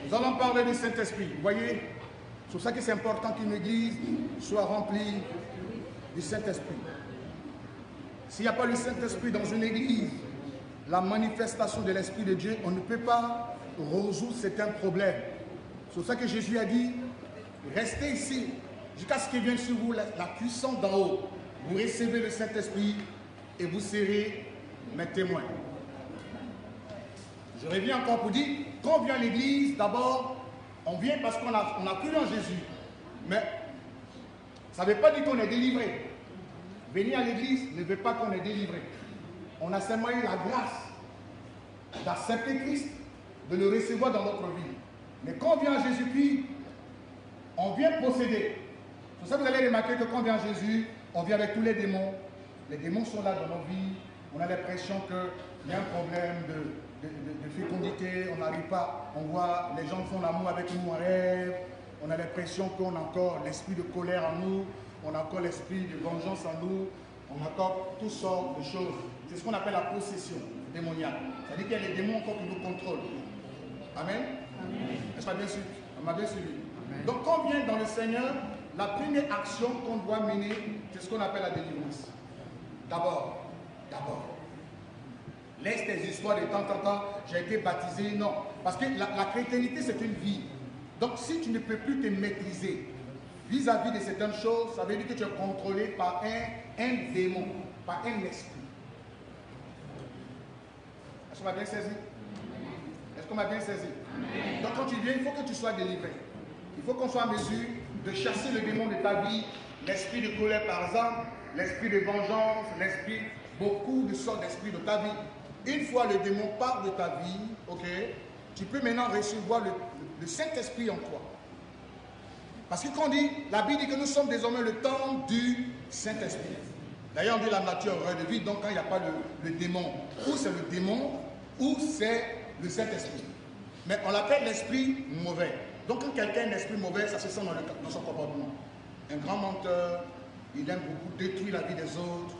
Nous allons parler du Saint-Esprit. Vous voyez, c'est pour ça que c'est important qu'une église soit remplie du Saint-Esprit. S'il n'y a pas le Saint-Esprit dans une église, la manifestation de l'Esprit de Dieu, on ne peut pas résoudre certains problèmes. C'est pour ça que Jésus a dit, restez ici, jusqu'à ce qu'il vienne sur vous la puissance d'en haut. Vous recevez le Saint-Esprit et vous serez mes témoins. Je reviens encore pour dire, quand on vient à l'église, d'abord, on vient parce qu'on a cru en Jésus. Mais ça ne veut pas dire qu'on est délivré. Venir à l'église ne veut pas qu'on est délivré. On a seulement eu la grâce d'accepter Christ, de le recevoir dans notre vie. Mais quand on vient à Jésus-Christ, on vient posséder. C'est pour ça que vous allez remarquer que quand on vient à Jésus, on vient avec tous les démons. Les démons sont là dans nos vies. On a l'impression qu'il y a un problème de fécondité. On n'arrive pas. On voit les gens font l'amour avec nous en rêve. On a l'impression qu'on a encore l'esprit de colère en nous. On a encore l'esprit de vengeance en nous. On a encore toutes sortes de choses. C'est ce qu'on appelle la possession démoniaque. C'est-à-dire qu'il y a les démons encore qui nous contrôlent. Amen. Est-ce que bien suivi? On m'a bien suivi. Amen. Donc quand on vient dans le Seigneur, la première action qu'on doit mener, c'est ce qu'on appelle la délivrance. D'abord. Laisse tes histoires de temps en temps, j'ai été baptisé, non. Parce que la chrétienté, c'est une vie. Donc si tu ne peux plus te maîtriser vis-à-vis de certaines choses, ça veut dire que tu es contrôlé par un démon, par un esprit. Est-ce qu'on m'a bien saisi? Est-ce qu'on m'a bien saisi? Donc quand tu viens, il faut que tu sois délivré. Il faut qu'on soit en mesure de chasser le démon de ta vie, l'esprit de colère par exemple, l'esprit de vengeance, l'esprit, beaucoup de sortes d'esprits de ta vie. Une fois le démon part de ta vie, ok, tu peux maintenant recevoir le Saint-Esprit en toi. Parce que quand on dit, la Bible dit que nous sommes désormais le temple du Saint-Esprit. D'ailleurs on dit la nature aurait de vie, donc quand il n'y a pas le démon, ou c'est le démon, ou c'est le Saint-Esprit. Mais on l'appelle l'esprit mauvais. Donc quand quelqu'un a un esprit mauvais, ça se sent dans son comportement. Un grand menteur, il aime beaucoup détruire la vie des autres,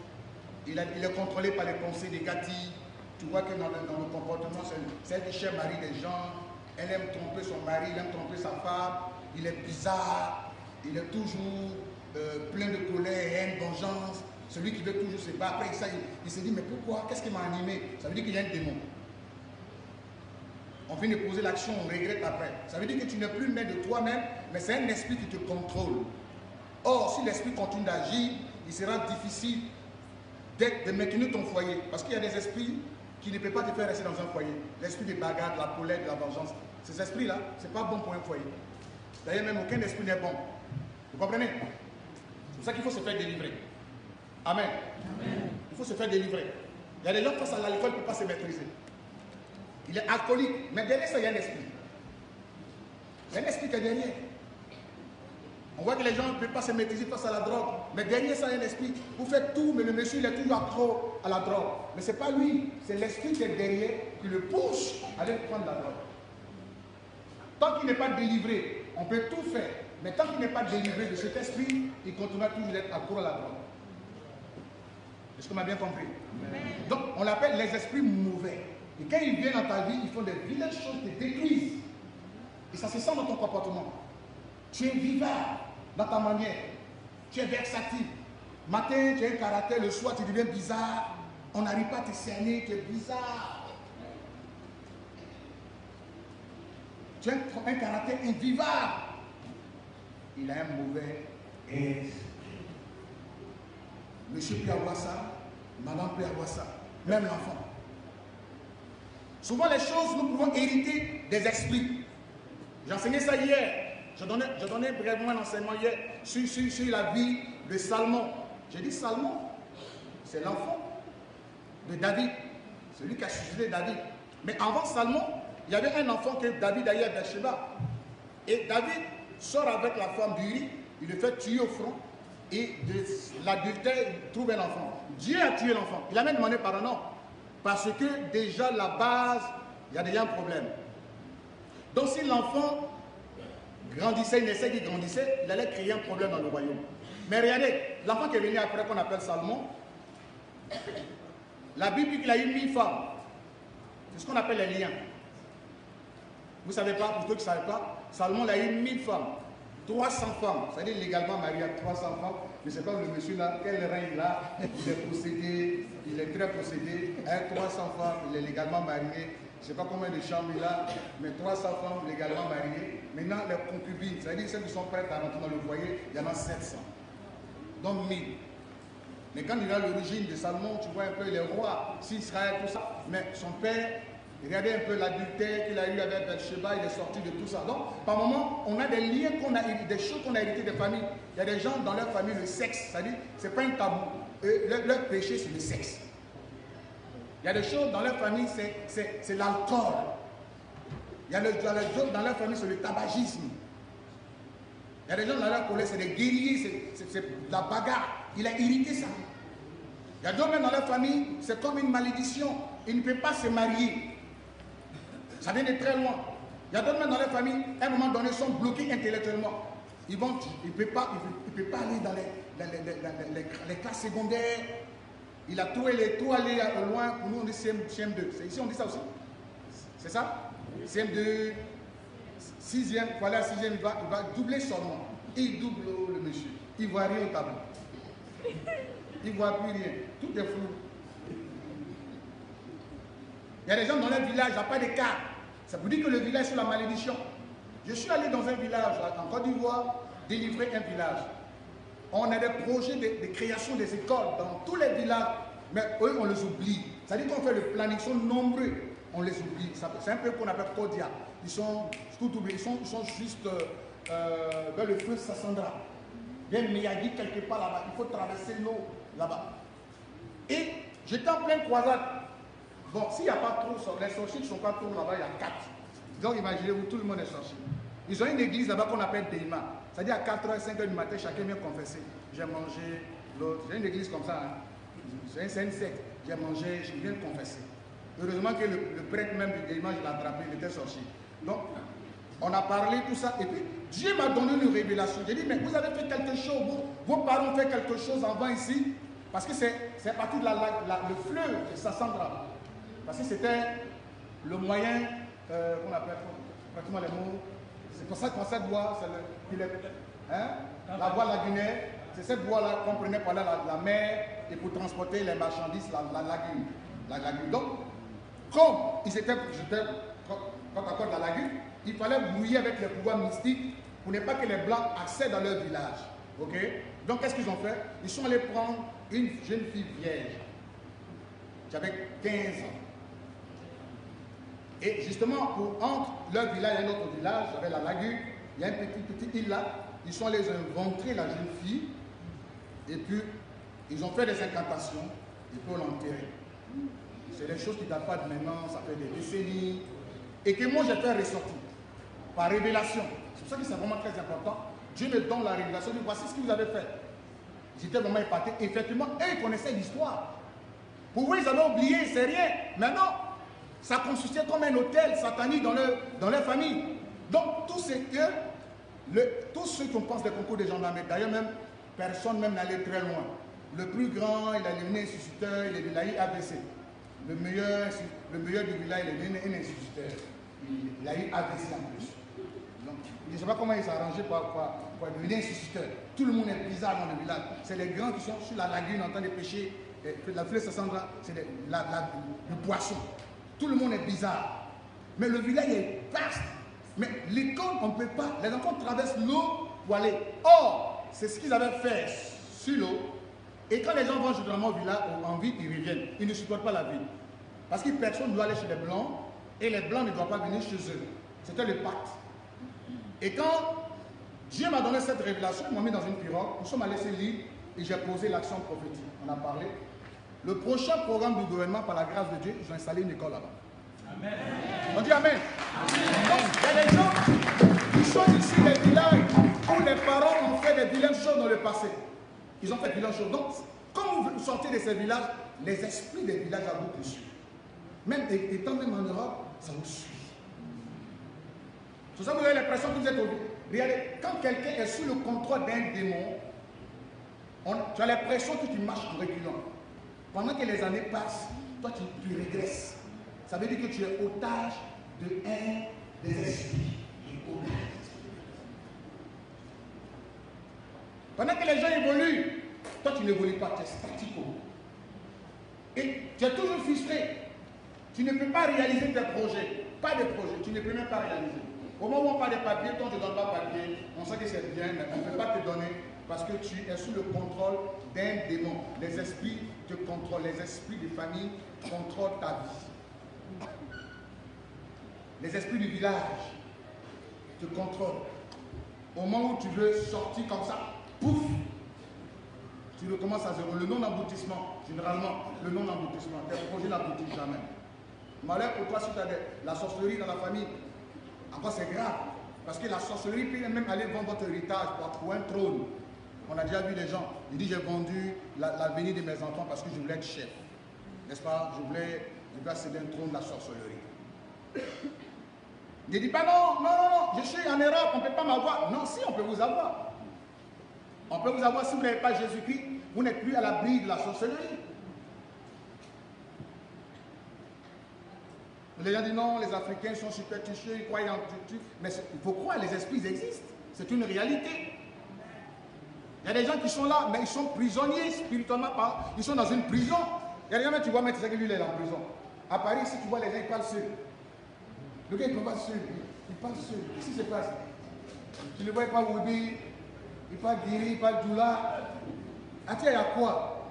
il est contrôlé par les pensées négatives. Tu vois que dans le comportement, c'est elle qui cherche mari des gens, elle aime tromper son mari, elle aime tromper sa femme, il est bizarre, il est toujours plein de colère, haine, vengeance, celui qui veut toujours se battre. Après ça, il se dit, mais pourquoi? Qu'est-ce qui m'a animé? Ça veut dire qu'il y a un démon. On vient de poser l'action, on regrette après. Ça veut dire que tu n'es plus maître de toi-même, mais c'est un esprit qui te contrôle. Or, si l'esprit continue d'agir, il sera difficile de maintenir ton foyer. Parce qu'il y a des esprits qui ne peuvent pas te faire rester dans un foyer. L'esprit de bagarre, de la colère, de la vengeance. Ces esprits-là, ce n'est pas bon pour un foyer. D'ailleurs, même aucun esprit n'est bon. Vous comprenez? C'est pour ça qu'il faut se faire délivrer. Amen. Il faut se faire délivrer. Il y a des gens face à l'alcool qui ne peuvent pas se maîtriser. Il est alcoolique, mais derrière ça, il y a un esprit. Il y a un esprit qui est derrière. On voit que les gens ne peuvent pas se maîtriser face à la drogue, mais derrière ça, il y a un esprit. Vous faites tout, mais le monsieur, il est toujours accro à la drogue. Mais ce n'est pas lui, c'est l'esprit qui est derrière qui le pousse à aller prendre la drogue. Tant qu'il n'est pas délivré, on peut tout faire. Mais tant qu'il n'est pas délivré de cet esprit, il continuera toujours d'être accro à la drogue. Est-ce qu'on m'a bien compris? Amen. Donc, on l'appelle les esprits mauvais. Et quand ils viennent dans ta vie, ils font des vilaines choses qui te détruisent. Et ça se sent dans ton comportement. Tu es vivant dans ta manière. Tu es versatile. Matin, tu as un caractère, le soir, tu deviens bizarre. On n'arrive pas à te cerner, tu es bizarre. Tu as un caractère invivable. Il a un mauvais esprit. Monsieur peut avoir ça, madame peut avoir ça, même l'enfant. Souvent les choses, nous pouvons hériter des esprits. J'ai enseigné ça hier. Je donnais brièvement un enseignement hier sur la vie de Salomon. J'ai dit Salomon, c'est l'enfant de David, celui qui a suscité David. Mais avant Salomon, il y avait un enfant que David a eu à Bathsheba. Et David sort avec la femme d'Uri, il le fait tuer au front. Et de l'adultère, il trouve un enfant. Dieu a tué l'enfant. Il a même demandé pardon. Parce que déjà, la base, il y a déjà un problème. Donc si l'enfant grandissait, il naissait, il grandissait, il allait créer un problème dans le royaume. Mais regardez, l'enfant qui est venu après, qu'on appelle Salomon, la Bible dit qu'il a eu 1000 femmes. C'est ce qu'on appelle les liens. Vous ne savez pas, pour ceux qui ne savent pas, Salomon a eu 1000 femmes, 300 femmes, c'est-à-dire légalement marié à 300 femmes. Je ne sais pas le monsieur là, quel rang il a, il est possédé, il est très possédé, avec 300 femmes, il est légalement marié. Je ne sais pas combien de chambres il a, mais 300 femmes légalement mariées. Maintenant, les concubines, c'est-à-dire celles qui sont prêtes à rentrer dans le foyer, il y en a 700. Donc 1000. Mais quand il a l'origine de Salomon, tu vois un peu les rois, s'Israël, tout ça. Mais son père, regardez un peu l'adultère qu'il a eu avec Bathsheba, il est sorti de tout ça. Donc, par moment, on a des liens qu'on a hérités, des choses qu'on a héritées des familles. Il y a des gens dans leur famille, le sexe, c'est-à-dire, c'est pas un tabou. Leur péché, c'est le sexe. Il y a des choses dans leur famille, c'est l'alcool. Il y a des choses dans leur famille, c'est le tabagisme. Il y a des gens dans leur collège, c'est des guerriers, c'est la bagarre. Il a hérité ça. Il y a d'autres même dans leur famille, c'est comme une malédiction. Il ne peut pas se marier. Ça vient de très loin. Il y a d'autres même dans leur famille, à un moment donné, sont bloqués intellectuellement. Il ne peut pas aller dans les classes secondaires. Il a tout allé au loin. Pour nous, on dit CM2. Ici, on dit ça aussi. C'est ça? CM2, 6e, voilà, 6e, il va doubler son nom. Il double le monsieur. Il ne voit rien au tableau. Il ne voit plus rien. Tout est flou. Il y a des gens dans leur village, il n'y a pas de cas. Ça veut dire que le village est sous la malédiction. Je suis allé dans un village, en Côte d'Ivoire, délivrer un village. On a des projets de création des écoles dans tous les villages, mais eux, on les oublie. C'est-à-dire qu'on fait le planning, ils sont nombreux, on les oublie. C'est un peu qu'on appelle Kodia. Ils sont juste vers le feu Sassandra. Il y a une Miyagi quelque part là-bas, il faut traverser l'eau là-bas. Et j'étais en pleine croisade. Bon, s'il n'y a pas trop, les sorciers ne sont pas trop là-bas, il y a 4. Donc imaginez-vous, tout le monde est sorcier. Ils ont une église là-bas qu'on appelle Deima. C'est-à-dire à 4h, 5h du matin, chacun vient confesser. J'ai mangé, l'autre. J'ai une église comme ça. Hein. C'est une secte. J'ai mangé, je viens confesser. Heureusement que le prêtre même du Deima, je l'ai attrapé, il était sorcier. Donc, on a parlé tout ça. Et puis, Dieu m'a donné une révélation. J'ai dit, mais vous avez fait quelque chose, vos parents ont fait quelque chose avant ici. Parce que c'est parti de le fleuve de Sassandra. Parce que c'était le moyen, qu'on appelle pratiquement les mots. C'est pour ça qu'on cette voie, la voie lagunaire, c'est cette voie-là qu'on prenait par la mer et pour transporter les marchandises, la lagune. Donc, comme ils étaient quand à côté de la lagune, il fallait mouiller avec les pouvoirs mystiques pour ne pas que les Blancs accèdent dans leur village. Ok? Donc, qu'est-ce qu'ils ont fait? Ils sont allés prendre une jeune fille vierge. J'avais 15 ans. Et justement, entre leur village et notre village, j'avais la lagune, il y a une petite île là, ils sont allés inventer la jeune fille, et puis ils ont fait des incantations, et puis on l'a enterrée. C'est des choses qui ne datent pas de maintenant, ça fait des décennies, et que moi j'ai fait ressortir, par révélation. C'est pour ça que c'est vraiment très important. Dieu me donne la révélation, dit voici ce que vous avez fait. J'étais vraiment épaté. Effectivement, eux, ils connaissaient l'histoire. Pour eux, ils avaient oublié, c'est rien. Mais non, ça consistait comme un hôtel satanique dans leur famille. Donc, tous ceux qui ont pensé des concours des gendarmeries, d'ailleurs même, personne même n'allait très loin. Le plus grand, il a devenu instituteur, il a eu ABC. Le meilleur du village, il est devenu un instituteur. Il a eu ABC en plus. Donc, je ne sais pas comment il s'est arrangé pour devenir instituteur. Tout le monde est bizarre dans le village. C'est les grands qui sont sur la lagune en train de pêcher. La fleur Sassandra, c'est le poisson. Tout le monde est bizarre. Mais le village est vaste. Mais l'école, on ne peut pas. Les enfants traversent l'eau pour aller. Or, c'est ce qu'ils avaient fait sur l'eau. Et quand les gens vont généralement au village, en ville, ils reviennent. Ils ne supportent pas la ville. Parce que personne ne doit aller chez les Blancs. Et les Blancs ne doivent pas venir chez eux. C'était le pacte. Et quand Dieu m'a donné cette révélation, il m'a mis dans une pirogue. Nous sommes allés sur l'île et j'ai posé l'action prophétique. On a parlé. Le prochain programme du gouvernement, par la grâce de Dieu, ils ont installé une école là-bas. Amen. On dit Amen. Donc, il y a des gens qui sont ici, des villages où les parents ont fait des vilaines choses dans le passé. Ils ont fait des vilaines choses. Donc, quand vous sortez de ces villages, les esprits des villages à vous suivent. Même étant même en Europe, ça vous suit. C'est ça que vous avez l'impression que vous êtes au vie. Regardez, quand quelqu'un est sous le contrôle d'un démon, tu as l'impression que tu marches en reculant. Pendant que les années passent, toi tu régresses. Ça veut dire que tu es otage des esprits qui opèrent. Pendant que les gens évoluent, toi tu n'évolues pas, tu es statico. Et tu es toujours frustré. Tu ne peux pas réaliser tes projets. Pas de projets, tu ne peux même pas réaliser. Au moment où on parle des papiers, toi tu ne donnes pas papier, on sait que c'est bien, mais on ne peut pas te donner parce que tu es sous le contrôle d'un démon. Les esprits te contrôlent, les esprits de famille contrôlent ta vie. Les esprits du village te contrôlent. Au moment où tu veux sortir comme ça, pouf, tu recommences à zéro. Le non-aboutissement, généralement, le non-aboutissement, tes projets n'aboutissent jamais. Malheur pour toi si tu as la sorcellerie dans la famille. Encore c'est grave. Parce que la sorcellerie peut même aller vendre votre héritage pour un trône. On a déjà vu des gens. Ils disent j'ai vendu l'avenir de mes enfants parce que je voulais être chef. N'est-ce pas? Je voulais céder un trône de la sorcellerie. Ne dis pas non, je suis en Europe, on ne peut pas m'avoir. Non, si, on peut vous avoir. On peut vous avoir si vous n'avez pas Jésus-Christ, vous n'êtes plus à l'abri de la sorcellerie. Les gens disent non, les Africains sont superstitieux, ils croient en tout. Mais il faut croire, les esprits existent. C'est une réalité. Il y a des gens qui sont là, mais ils sont prisonniers spirituellement. Ils sont dans une prison. Il y a des gens, mais tu vois, mais tu sais que lui, il est en prison. À Paris, si tu vois les gens, ils parlent seuls. Le gars, il ne parle pas seul. Il parle seul. Qu'est-ce qui se passe? Tu le vois, il parle Woubi, il parle Guiri, il parle Doula. Ah tiens, il y a quoi?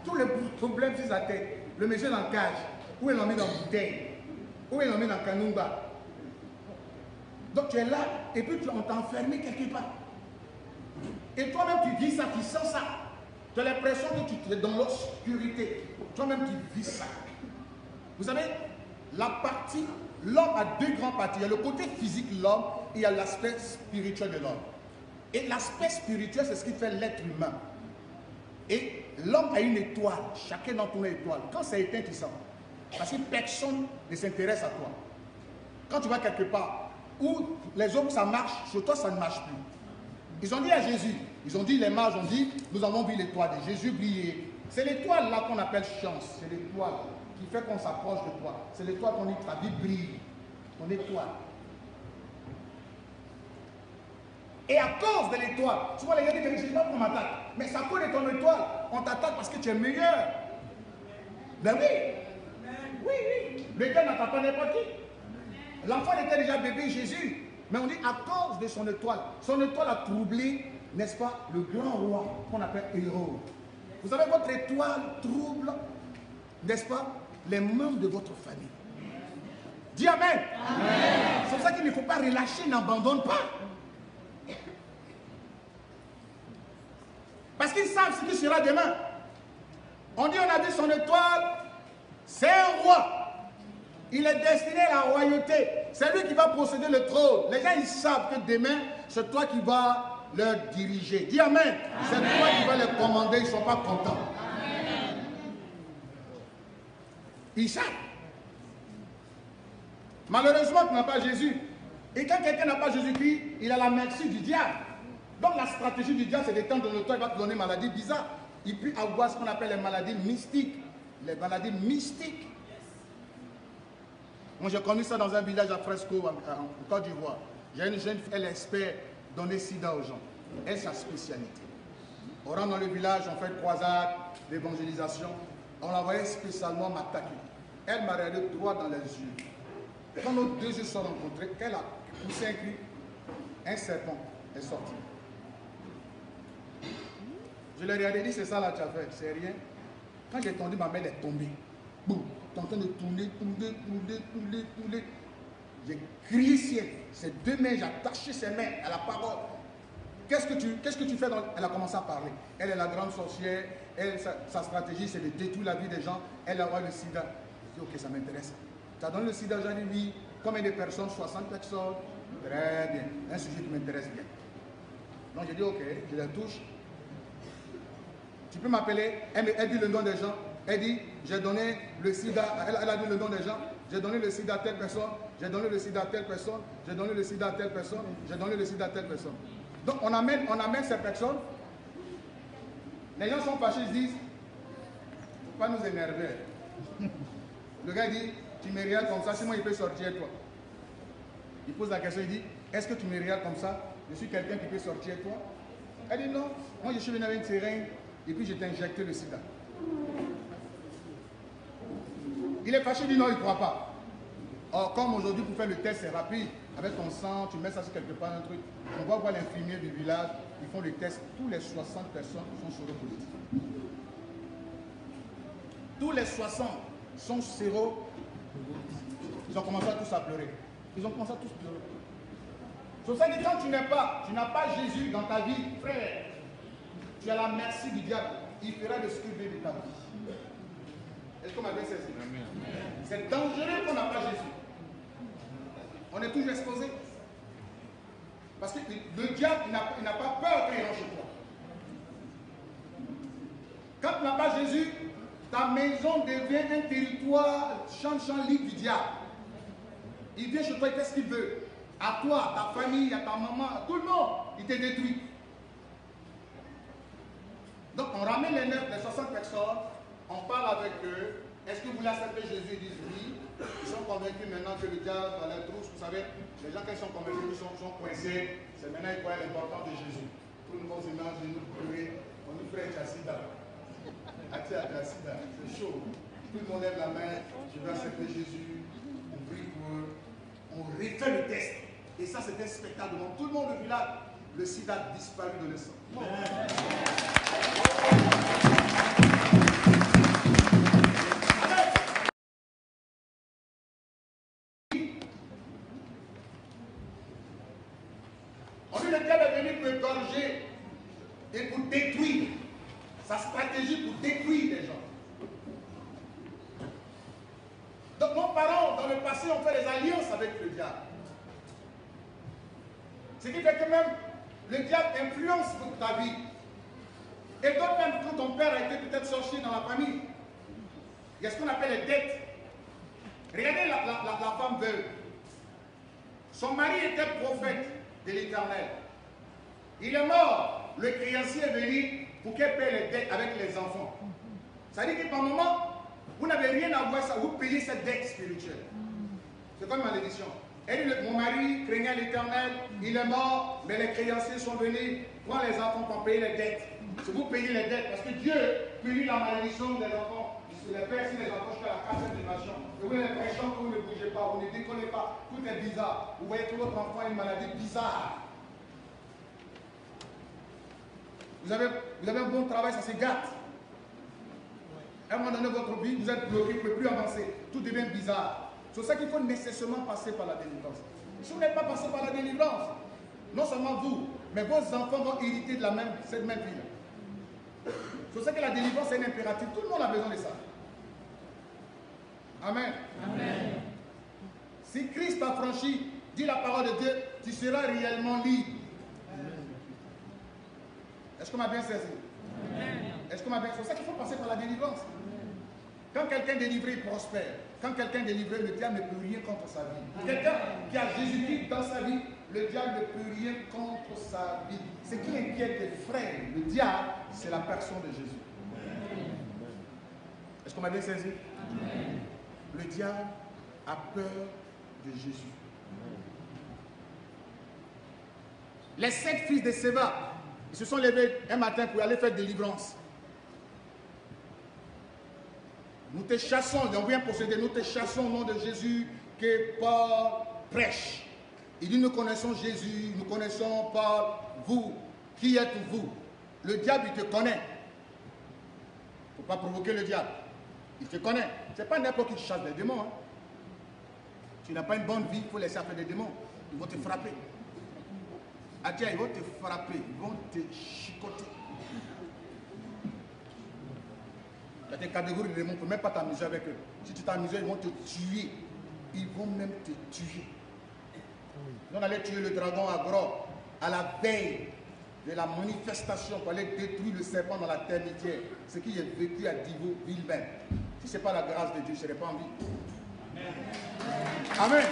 Tous les problèmes sur sa tête. Le monsieur dans le cage. Où il l'a mis dans la bouteille? Où ils l'ont mis dans Kanumba. Donc tu es là, et puis on t'a enfermé quelque part. Et toi-même tu vis ça, tu sens ça. Tu as l'impression que tu es dans l'obscurité. Toi-même tu vis ça. Vous savez, l'homme a deux grands parties. Il y a le côté physique de l'homme et il y a l'aspect spirituel de l'homme. Et l'aspect spirituel, c'est ce qui fait l'être humain. Et l'homme a une étoile. Chacun d'entre nous a une étoile. Quand c'est éteint, tu sens. Parce que personne ne s'intéresse à toi. Quand tu vas quelque part où les hommes ça marche, sur toi ça ne marche plus. Ils ont dit à Jésus, ils ont dit, les mages ont dit, nous avons vu l'étoile de Jésus briller. C'est l'étoile là qu'on appelle chance. C'est l'étoile qui fait qu'on s'approche de toi. C'est l'étoile qu'on dit ta vie brille. Ton étoile. Et à cause de l'étoile, tu vois les gars disent, je ne sais pas pourquoi on m'attaque. Mais c'est à cause de ton étoile. On t'attaque parce que tu es meilleur. Ben oui. Oui, oui. Le gars n'attaque pas n'importe qui. L'enfant était déjà bébé Jésus. Mais on dit à cause de son étoile. Son étoile a troublé, n'est-ce pas, le grand roi qu'on appelle Hérode. Vous savez, votre étoile trouble, n'est-ce pas, les membres de votre famille. Dis Amen. Amen. C'est pour ça qu'il ne faut pas relâcher, n'abandonne pas. Parce qu'ils savent ce qui sera demain. On dit, on a vu son étoile. C'est un roi. Il est destiné à la royauté. C'est lui qui va posséder le trône. Les gens, ils savent que demain, c'est toi qui vas leur diriger. Dis Amen. C'est toi qui vas les commander. Ils ne sont pas contents. Amen. Ils savent. Malheureusement, tu n'as pas Jésus. Et quand quelqu'un n'a pas Jésus-Christ, il a la merci du diable. Donc la stratégie du diable, c'est d'étendre le temps. Il va te donner une maladie bizarre. Il peut avoir ce qu'on appelle les maladies mystiques. Les maladies mystiques. Moi, j'ai connu ça dans un village à Fresco, en Côte d'Ivoire. J'ai une jeune fille, elle espère donner sida aux gens. Elle, c'est sa spécialité. On rentre dans le village, on fait une croisade d'évangélisation. On l'envoyait spécialement m'attaquer. Elle m'a regardé droit dans les yeux. Quand nos deux yeux se sont rencontrés, elle a poussé un cri. Un serpent est sorti. Je lui ai regardé et dit, c'est ça là, tu as fait. C'est rien. Quand j'ai tendu, ma main est tombée. Boum. Tu es en train de tourner. J'ai crié ciel. Ces deux mains, j'ai attaché ses mains à la parole. Qu'est-ce que tu fais dans... Elle a commencé à parler. Elle est la grande sorcière. Elle, sa stratégie, c'est de détruire la vie des gens. Elle a envoyé le sida. Je dis, ok, ça m'intéresse. Tu as donné le sida, j'ai dit oui. Combien de personnes? 60 personnes. Très bien. Un sujet qui m'intéresse bien. Donc j'ai dit, ok, je la touche. Tu peux m'appeler. Elle dit le nom des gens. Elle dit, j'ai donné le sida. Elle a dit le nom des gens. J'ai donné le sida à telle personne. J'ai donné le sida à telle personne. J'ai donné le sida à telle personne. J'ai donné le sida à telle personne. Donc on amène ces personnes. Les gens sont fâchés, ils disent, il ne faut pas nous énerver. Le gars dit, tu me regardes comme ça, sinon il peut sortir toi. Il pose la question, il dit, est-ce que tu me regardes comme ça? Je suis quelqu'un qui peut sortir toi? Elle dit non, moi je suis venu avec une seringue et puis je t'ai injecté le sida. Il est fâché, il dit non, il ne croit pas. Or, comme aujourd'hui pour faire le test, c'est rapide, avec ton sang, tu mets ça sur quelque part, un truc. On va voir l'infirmier du village, ils font le test, tous les 60 personnes sont séropositifs. Tous les 60 sont séropositifs. Ils ont commencé à tous à pleurer. Ils ont commencé à tous pleurer. C'est pour ça que quand tu n'as pas Jésus dans ta vie, frère, tu es à la merci du diable. Il fera de ce qu'il veut de ta vie. Est-ce qu'on m'a bien saisi? C'est dangereux qu'on n'a pas Jésus. On est toujours exposé. Parce que le diable, il n'a pas peur quand il rentre chez toi. Quand tu n'as pas Jésus, ta maison devient un territoire champ libre du diable. Il vient chez toi, il fait ce qu'il veut. À toi, à ta famille, à ta maman, à tout le monde, il te détruit. Donc on ramène les 60 personnes, on parle avec eux. Est-ce que vous voulez accepter Jésus? Ils disent oui. Ils sont convaincus maintenant que le diable dans la trousse, vous savez, les gens qui sont convaincus sont coincés. C'est maintenant ils voient l'importance de Jésus. Tout le monde s'imagine nous pleurer. On nous fait Chassida. Chassida, c'est chaud. Tout le monde lève la main. Je vais accepter Jésus. On prie pour eux. On refait le test. Et ça, c'était un spectacle devant tout le monde du village. Le sida a disparu de l'essence. On dit le diable est venu pour égorger et pour détruire. Sa stratégie pour détruire les gens. Donc nos parents, dans le passé, ont fait des alliances avec le diable. Ce qui fait que même le diable influence ta vie. Et donc même quand ton père a été peut-être sorcier dans la famille, il y a ce qu'on appelle les dettes. Regardez la femme veuve. Son mari était prophète de l'Éternel. Il est mort. Le créancier est venu pour qu'elle paie les dettes avec les enfants. Ça veut dire que par moment, vous n'avez rien à voir ça, vous payez cette dette spirituelle. C'est comme une malédiction. Elle dit, mon mari craignait l'Éternel, il est mort, mais les créanciers sont venus prendre les enfants pour payer les dettes. C'est vous payez les dettes, parce que Dieu punit la malédiction des enfants. Les pères, si les enfants jusqu'à la 4e dimension. Et vous avez l'impression que vous ne bougez pas, vous ne décollez pas, tout est bizarre. Vous voyez que votre enfant a une maladie bizarre. Vous avez un bon travail, ça se gâte. À un moment donné, votre vie, vous êtes bloqué, vous ne pouvez plus avancer. Tout devient bizarre. C'est pour ça qu'il faut nécessairement passer par la délivrance. Si vous n'êtes pas passé par la délivrance, non seulement vous, mais vos enfants vont hériter de cette même vie. C'est pour ça que la délivrance est un impératif. Tout le monde a besoin de ça. Amen. Amen. Si Christ a franchi, dit la parole de Dieu, tu seras réellement libre. Est-ce qu'on m'a bien saisi? Est-ce qu'on m'a bien... C'est pour ça qu'il faut passer par la délivrance. Quand quelqu'un délivré prospère, quand quelqu'un délivré, le diable ne peut rien contre sa vie. Quelqu'un qui a Jésus-Christ dans sa vie, le diable ne peut rien contre sa vie. Ce qui inquiète les frères, le diable, c'est la personne de Jésus. Est-ce qu'on m'a bien saisi? Le diable a peur de Jésus. Les 7 fils de Séba, ils se sont levés un matin pour aller faire délivrance. Nous te chassons, on vient posséder, nous te chassons au nom de Jésus que Paul prêche. Il dit, nous connaissons Jésus, nous connaissons Paul, vous, qui êtes-vous? Le diable, il te connaît. Il ne faut pas provoquer le diable. Il te connaît. Ce n'est pas n'importe qui chasse des démons. Hein. Tu n'as pas une bonne vie, il faut laisser faire des démons. Ils vont te frapper. Ah tiens, ils vont te frapper, ils vont te chicoter. Il y a des catégories de démons, il ne faut même pas t'amuser avec eux. Si tu t'amuses, ils vont te tuer. Ils vont même te tuer. On allait tuer le dragon à Gros à la veille de la manifestation pour aller détruire le serpent dans la terre mitière. Ce qui est vécu à Divo, Villebert. Si ce n'est pas la grâce de Dieu, je ne serais pas en vie. Amen.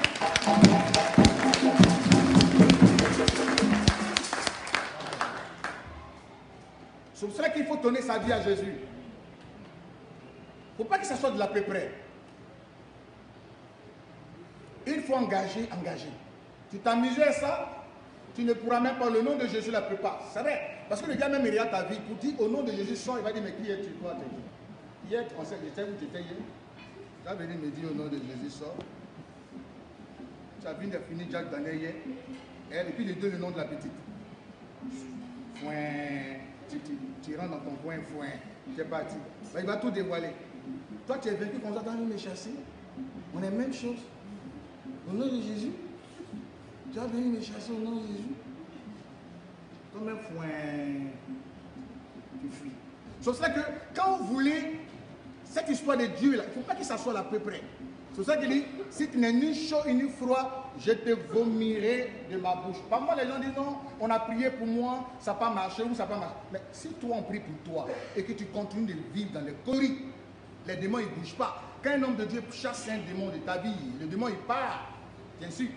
C'est pour cela qu'il faut donner sa vie à Jésus. Il ne faut pas que ça soit de l'à peu près. Il faut engager. Tu t'amusais à ça, tu ne pourras même pas le nom de Jésus la plupart. C'est vrai. Parce que le gars même il regarde ta vie, pour dire au nom de Jésus, sort, il va dire, mais qui es-tu toi? Hier, on sait, j'étais où tu étais hier. Tu vas venir me dire au nom de Jésus, sort. Tu as vu de finir Jack Daniel hier. Et puis les deux, le nom de la petite. Foin. Tu rentres dans ton coin, foin. Tu es parti. Ben, il va tout dévoiler. Toi, tu es vaincu comme ça, tu as me chasser. On est même chose. Au nom de Jésus. Tu vas venir me chasser au nom de Jésus. Toi-même, foin. Tu fuis. C'est pour ça que quand vous voulez cette histoire de Dieu, là, il ne faut pas que ça soit là à peu près. C'est pour ça qu'il dit, si tu n'es ni chaud ni froid, je te vomirai de ma bouche. Parfois les gens disent non, on a prié pour moi, ça n'a pas marché ou ça n'a pas marché. Mais si toi on prie pour toi et que tu continues de vivre dans les coris, les démons ils ne bougent pas. Quand un homme de Dieu chasse un démon de ta vie, le démon il part, bien sûr.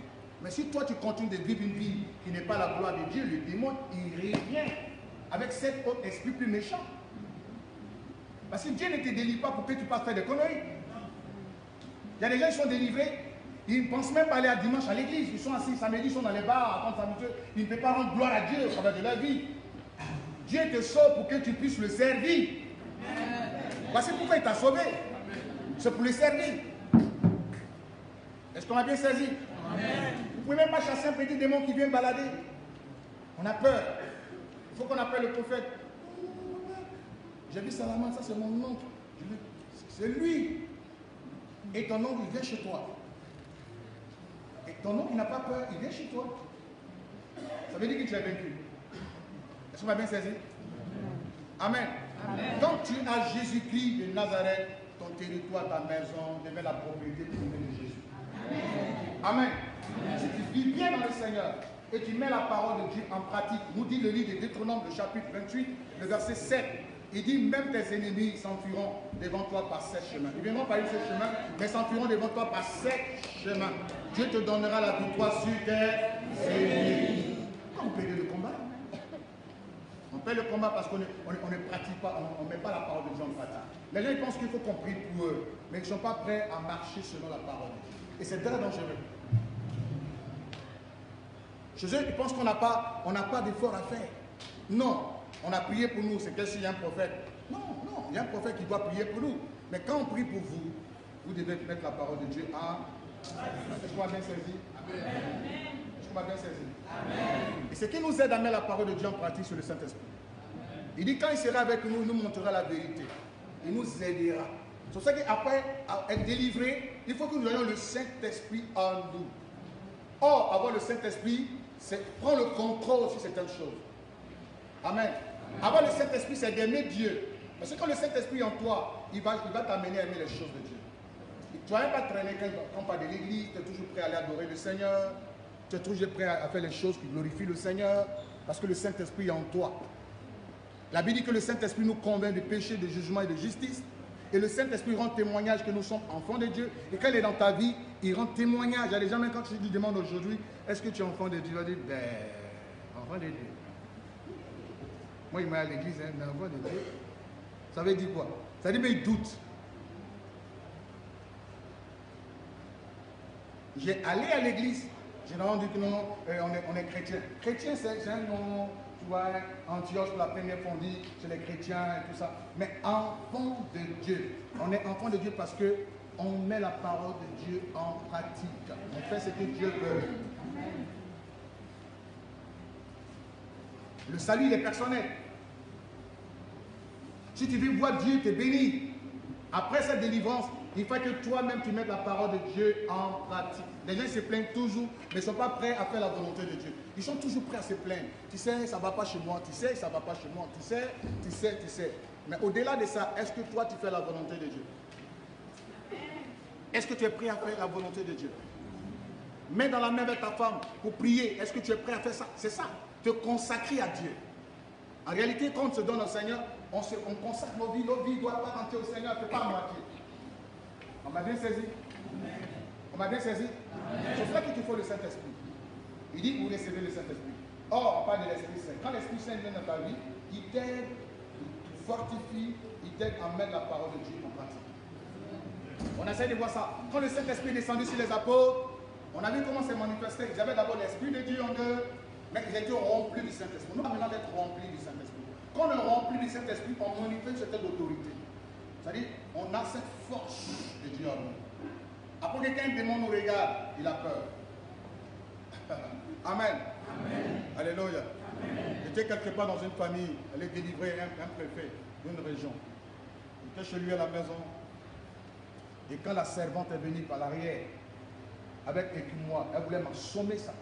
Mais si toi tu continues de vivre une vie qui n'est pas la gloire de Dieu, le démon il revient avec cet autre esprit plus méchant. Parce que Dieu ne te délivre pas pour que tu passes faire des conneries. Il y a des gens qui sont délivrés, ils ne pensent même pas aller à dimanche à l'église. Ils sont assis samedi, ils sont dans les bars, à s'amuser. Ils ne peuvent pas rendre gloire à Dieu au travers de leur vie. Dieu te sauve pour que tu puisses le servir. Voici pourquoi il t'a sauvé. C'est pour le servir. Est-ce qu'on a bien saisi? Vous ne pouvez même pas chasser un petit démon qui vient balader. On a peur. Il faut qu'on appelle le prophète. J'ai vu Salaman, ça c'est mon oncle. C'est lui. Et ton oncle, il vient chez toi. Et ton oncle, il n'a pas peur, il vient chez toi. Ça veut dire que tu es vaincu. Est-ce qu'on va bien saisi? Amen. Amen. Donc tu as Jésus-Christ de Nazareth, ton territoire, ta maison, devient la propriété privée de Jésus. Amen. Amen. Si tu vis bien dans le Seigneur et tu mets la parole de Dieu en pratique, nous dit le livre de Deutéronome, le chapitre 28, le verset 7. Il dit, même tes ennemis s'enfuiront devant toi par 7 chemins. Ils viendront par 7 chemins, mais s'enfuiront devant toi par 7 chemins. Dieu te donnera la victoire sur tes ennemis. Pourquoi on paye le combat? On paye le combat parce qu'on ne pratique pas, on ne met pas la parole de Dieu en pratique. Les gens ils pensent qu'il faut qu'on prie pour eux, mais ils ne sont pas prêts à marcher selon la parole de Dieu. Et c'est très dangereux. Chez eux, ils pensent qu'on n'a pas d'effort à faire. Non. On a prié pour nous, c'est que s'il y a un prophète. Non, non, il y a un prophète qui doit prier pour nous. Mais quand on prie pour vous, vous devez mettre la parole de Dieu en... Est-ce qu'on va bien saisi? Est-ce qu'on va bien saisi? Et ce qui nous aide à mettre la parole de Dieu en pratique sur le Saint-Esprit. Il dit quand il sera avec nous, il nous montrera la vérité. Il nous aidera. C'est pour ça qu'après être délivré, il faut que nous ayons le Saint-Esprit en nous. Or, avoir le Saint-Esprit, c'est prendre le contrôle sur certaines choses. Amen. Avoir le Saint-Esprit, c'est d'aimer Dieu. Parce que quand le Saint-Esprit est en toi, il va t'amener à aimer les choses de Dieu. Tu ne vas même pas traîner quand on parle de l'église, tu es toujours prêt à aller adorer le Seigneur. Tu es toujours prêt à faire les choses qui glorifient le Seigneur. Parce que le Saint-Esprit est en toi. La Bible dit que le Saint-Esprit nous convainc de péché, de jugement et de justice. Et le Saint-Esprit rend témoignage que nous sommes enfants de Dieu. Et quand il est dans ta vie, il rend témoignage. Il y a des gens, même quand tu lui demandes aujourd'hui, est-ce que tu es enfant de Dieu? Il va dire, ben, enfant de Dieu. Moi, il m'a à l'église, hein, mais enfant de Dieu. Ça veut dire quoi? Ça veut dire, mais il doute. J'ai allé à l'église. Généralement, on dit que non, on est chrétien. Chrétien, c'est un nom, tu vois, Antioche, pour la première fois, on dit c'est les chrétiens et tout ça. Mais enfant de Dieu. On est enfant de Dieu parce qu'on met la parole de Dieu en pratique. On fait ce que Dieu veut. Le salut, il est personnel. Si tu veux voir Dieu te bénir, après cette délivrance, il faut que toi-même tu mettes la parole de Dieu en pratique. Les gens se plaignent toujours, mais ils ne sont pas prêts à faire la volonté de Dieu. Ils sont toujours prêts à se plaindre. Tu sais, ça ne va pas chez moi. Tu sais, ça ne va pas chez moi. Tu sais. Mais au-delà de ça, est-ce que toi tu fais la volonté de Dieu? Est-ce que tu es prêt à faire la volonté de Dieu? Mets dans la main avec ta femme pour prier. Est-ce que tu es prêt à faire ça? C'est ça. Te consacrer à Dieu. En réalité, quand on se donne au Seigneur, on consacre nos vies. Nos vies ne doivent pas rentrer au Seigneur, ne fait pas à moitié. On m'a bien saisi? On m'a bien saisi? C'est pour ça qu'il te faut le Saint-Esprit. Il dit, vous recevez le Saint-Esprit. Or, on parle de l'Esprit Saint. Quand l'Esprit Saint vient dans ta vie, il t'aide, il te fortifie, il t'aide à mettre la parole de Dieu en pratique. On essaie de voir ça. Quand le Saint-Esprit est descendu sur les apôtres, On a vu comment c'est manifesté. Ils avaient d'abord l'Esprit de Dieu en eux, mais ils étaient remplis du Saint-Esprit. Nous, maintenant d'être remplis du Saint-Esprit. Quand on est rempli du Saint-Esprit, on manifeste cette autorité. C'est-à-dire, on a cette force de Dieu en nous. Après que qu'un démon nous regarde, il a peur. Amen. Amen. Alléluia. J'étais quelque part dans une famille, elle est délivrée, un préfet d'une région. J'étais chez lui à la maison. Et quand la servante est venue par l'arrière, avec écumoire, elle voulait m'assommer ça.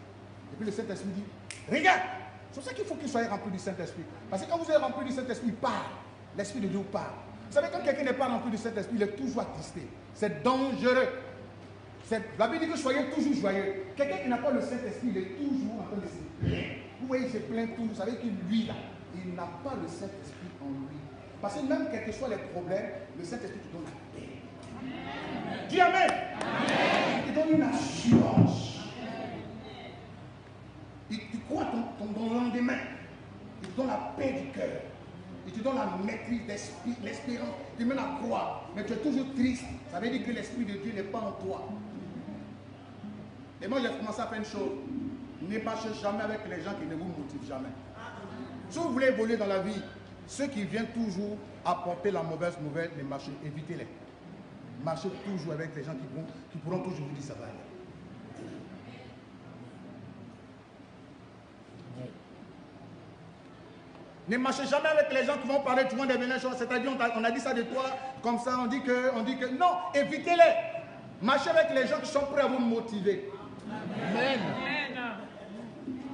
Et puis le Saint-Esprit dit, regarde, c'est pour ça qu'il faut qu'il soit rempli du Saint-Esprit. Parce que quand vous êtes rempli du Saint-Esprit, il part. L'Esprit de Dieu part. Vous savez, quand quelqu'un n'est pas rempli du Saint-Esprit, il est toujours attristé. C'est dangereux. La Bible dit que soyez toujours joyeux. Quelqu'un qui n'a pas le Saint-Esprit, il est toujours en train de se plaindre. Vous voyez, il se plaint toujours. Vous savez que lui, là, il n'a pas le Saint-Esprit en lui. Parce que même quels que soient les problèmes, le Saint-Esprit te donne la paix. Dis Amen. Amen. Il te donne une assurance. Tu crois ton lendemain. Il te donne la paix du cœur. Il te donne la maîtrise d'esprit, l'espérance. Tu mènes à croire. Mais tu es toujours triste. Ça veut dire que l'Esprit de Dieu n'est pas en toi. Et moi, j'ai commencé à faire une chose. Ne marchez jamais avec les gens qui ne vous motivent jamais. Si vous voulez évoluer dans la vie, ceux qui viennent toujours apporter la mauvaise nouvelle, les marchez, évitez-les. Marchez toujours avec les gens qui pourront toujours vous dire ça va aller. Ne marchez jamais avec les gens qui vont parler, tout le monde est venu, c'est-à-dire on a dit ça de toi, comme ça, on dit que non, évitez-les. Marchez avec les gens qui sont prêts à vous motiver. Amen.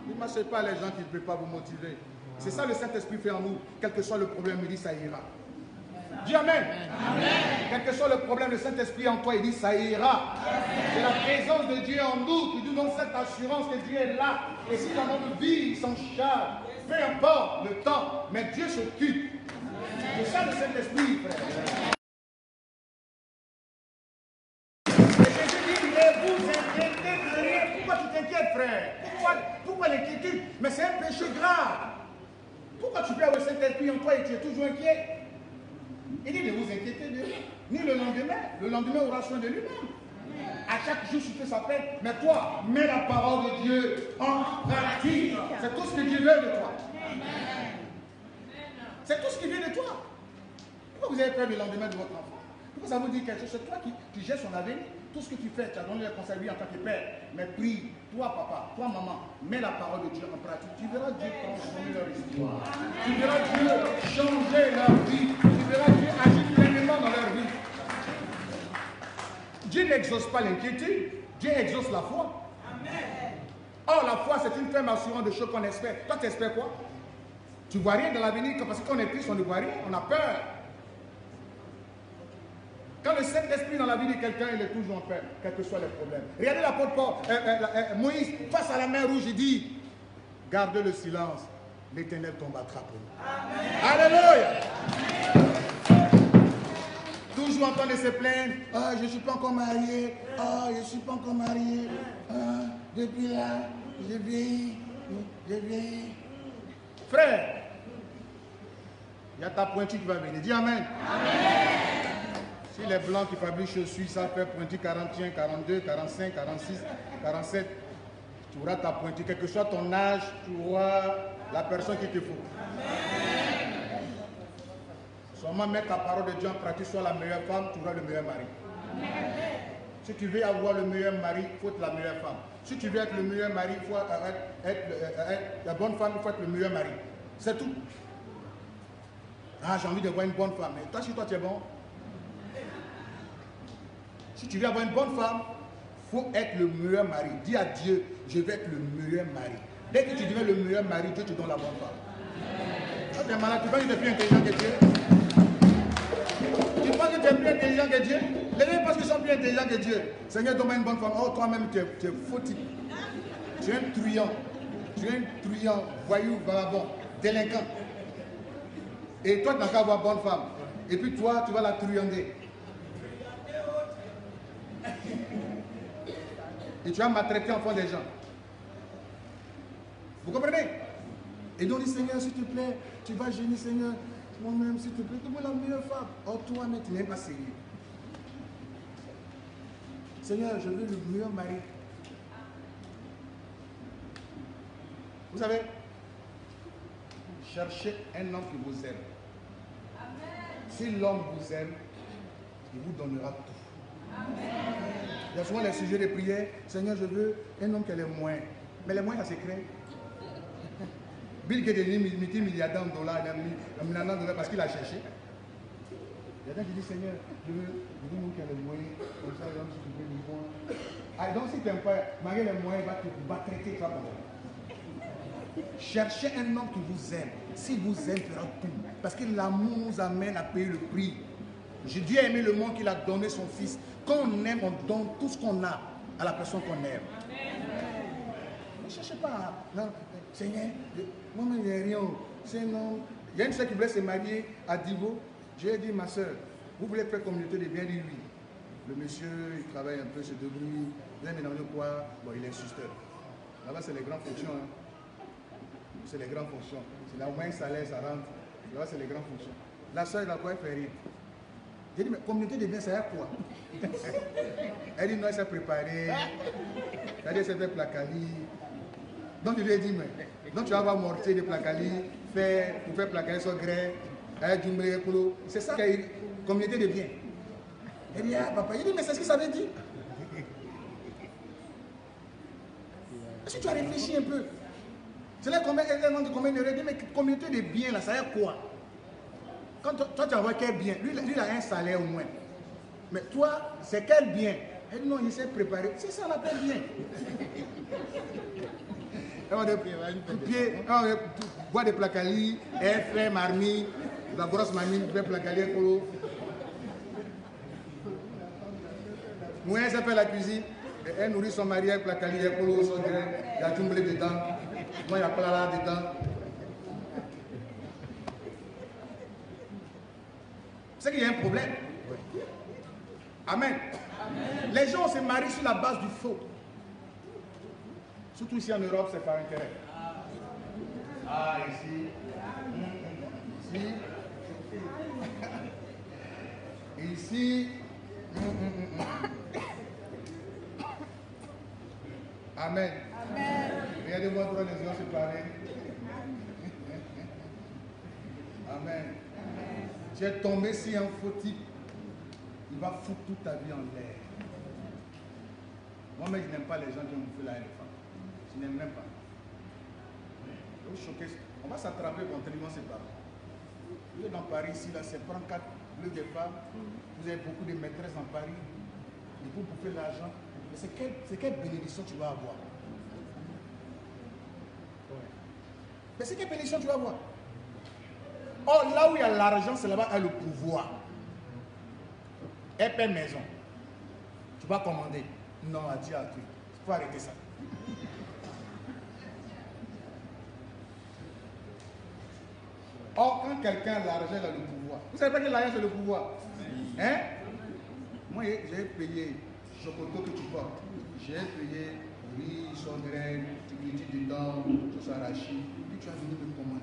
Ne marchez pas avec les gens qui ne peuvent pas vous motiver. C'est ça le Saint-Esprit fait en nous. Quel que soit le problème, il dit ça ira. Dis Amen. Amen. Quel que soit le problème, le Saint-Esprit en toi, il dit ça ira. C'est la présence de Dieu en nous qui nous donne cette assurance que Dieu est là. Et si dans notre vie, il s'en charge, peu importe le temps, mais Dieu s'occupe. C'est ça le Saint-Esprit, frère. Et Jésus dit, ne vous inquiétez de rien. Pourquoi tu t'inquiètes, frère? Pourquoi l'inquiétude? Mais c'est un péché grave. Pourquoi tu peux avoir le Saint-Esprit en toi et tu es toujours inquiet? Il dit, ne vous inquiétez de rien. Ni le lendemain aura soin de lui-même. À chaque jour, tu fais sa peine. Mais toi, mets la parole de Dieu en pratique. C'est tout ce que Dieu veut de toi. C'est tout ce qui vient de toi. Pourquoi vous avez peur du lendemain de votre enfant? Pourquoi ça vous dit quelque chose? C'est toi qui gères son avenir. Tout ce que tu fais, tu as donné le conseil à lui en tant que père. Mais prie, toi papa, toi maman, mets la parole de Dieu en pratique. Tu verras Dieu transformer leur histoire. Tu verras Dieu changer leur vie. Tu verras Dieu agir pleinement dans leur vie. Dieu n'exauce pas l'inquiétude, Dieu exauce la foi. Or, la foi, c'est une ferme assurance de choses qu'on espère. Toi, tu espères quoi? Tu ne vois rien dans l'avenir, parce que quand on est triste, on ne voit rien, on a peur. Quand le Saint-Esprit dans la vie de quelqu'un, il est toujours en paix, quels que soient les problèmes. Regardez l'apôtre Moïse, face à la mer rouge, il dit, gardez le silence, l'Éternel combattra pour nous. Alléluia. Toujours en train de se plaindre, ah, je ne suis pas encore marié, ah, je ne suis pas encore marié, ah, depuis là, je vieillis. Frère, il y a ta pointure qui va venir. Dis Amen. Amen. Si les blancs qui fabriquent chaussures, ça fait pointure 41, 42, 45, 46, 47, tu auras ta pointure. Quel que soit ton âge, tu auras la personne qu'il te faut. Amen. Seulement mettre ta parole de Dieu en pratique, sois la meilleure femme, tu auras le meilleur mari. Amen. Si tu veux avoir le meilleur mari, il faut être la meilleure femme. Si tu veux être le meilleur mari, il faut être la bonne femme, il faut être le meilleur mari. C'est tout. Ah, j'ai envie de voir une bonne femme. Mais toi, si toi tu es bon. Si tu veux avoir une bonne femme, il faut être le meilleur mari. Dis à Dieu, je vais être le meilleur mari. Dès que tu deviens le meilleur mari, Dieu te donne la bonne femme. Toi, tu es malade, tu penses que tu es plus intelligent que Dieu? Tu penses que tu es plus intelligent que Dieu? Les gens pensent qu'ils sont plus intelligents que Dieu. Seigneur, donne-moi une bonne femme. Oh, toi-même, tu es fautif. Tu es un truand. Tu es un truand, voyou, vagabond, délinquant. Et toi, tu n'as qu'à avoir bonne femme. Et puis toi, tu vas la truander. Et tu vas maltraiter enfant des gens. Vous comprenez? Et donc, dit Seigneur, s'il te plaît, tu vas gêner, Seigneur. Moi-même, s'il te plaît, donne-moi la meilleure femme. Oh, toi, mais tu n'es pas sérieux. Seigneur, je veux le meilleur mari. Vous savez, cherchez un homme qui vous aime. Si l'homme vous aime, il vous donnera tout. Il y a souvent les sujets de prière. Seigneur, je veux un homme qui a les moyens. Mais les moyens, ça se crée. Bill Gates est multimilliardaire en dollars, il a mis $1 million parce qu'il a cherché. Il y a des gens qui disent, Seigneur, je veux un homme qui a les moyens. Comme ça, l'homme, si tu veux, il voit. Ah, donc si tu n'aimes pas, malgré les moyens, il va traiter ça comme ça. Cherchez un homme qui vous aime. S'il vous aime, il fera tout. Parce que l'amour nous amène à payer le prix. Dieu a aimé le monde qu'il a donné son fils. Quand on aime, on donne tout ce qu'on a à la personne qu'on aime. Ne cherchez pas. Non, Seigneur, moi-même, il n'y a rien. Sinon, il y a une soeur qui voulait se marier à Divo. Je lui ai dit, ma soeur, vous voulez faire communauté de bien, dit oui. Le monsieur, il travaille un peu, se débrouille. Vous avez ménagé quoi? Bon, il est susteur. Là-bas, c'est les grandes fonctions. Hein. C'est les grandes fonctions. C'est là où un salaire, ça rentre. Là-bas, c'est les grandes fonctions. La soeur, il a quoi? Elle fait rien. J'ai dit, mais communauté de bien, ça sert à quoi? Elle dit, non, elle s'est préparée. Elle dit, elle s'est fait placali. Donc, je lui ai dit, mais donc tu vas avoir mortier de placali, pour faire placali sur grès, c'est ça, communauté de bien. Elle dit, ah, papa, il dit, mais c'est ce que ça veut dire. Est-ce que tu as réfléchi un peu? C'est là combien il aurait dit, mais communauté de bien, là, ça veut dire quoi? Quand toi, tu envoies quel bien? Lui, il a un salaire au moins. Mais toi, c'est quel bien? Elle dit, non, il s'est préparé. C'est ça, on appelle bien. On va boire des placali, elle fait marmite, la grosse marmite, fait placali, moi, elle fait la cuisine, elle nourrit son mari avec placali, elle polo, son grain, il y a jumblé dedans, moi, il y a plala dedans. C'est qu'il y a un problème. Amen. Amen. Les gens se marient sur la base du faux. Surtout ici en Europe, c'est par intérêt. Ah, ici. Ici. Ici. Amen. Amen. Regardez-moi trois les yeux se parler. Amen. Tu es tombé sur un faux type, il va foutre toute ta vie en l'air. Moi-même, je n'aime pas les gens qui ont fait la haine des femmes. Je n'aime même pas. On va s'attraper contre lui, on se bat. Vous êtes dans Paris, ici, là, c'est prendre 4 bleus de femmes. Vous avez beaucoup de maîtresses dans Paris. Et vous bouffez de l'argent. Mais c'est quelle bénédiction tu vas avoir? Mais c'est quelle bénédiction tu vas avoir? Or, là où il y a l'argent, c'est là-bas il y a le pouvoir. Elle paie maison. Tu vas commander. Non, à Dieu, à Dieu. Il faut arrêter ça. Or, quand quelqu'un a l'argent, il a le pouvoir. Vous savez pas que l'argent, c'est le pouvoir? Hein? Moi, j'ai payé chocolat que tu portes. J'ai payé riz, son grain, tu dis dedans, tout ça arraché. Puis tu as venu me commander.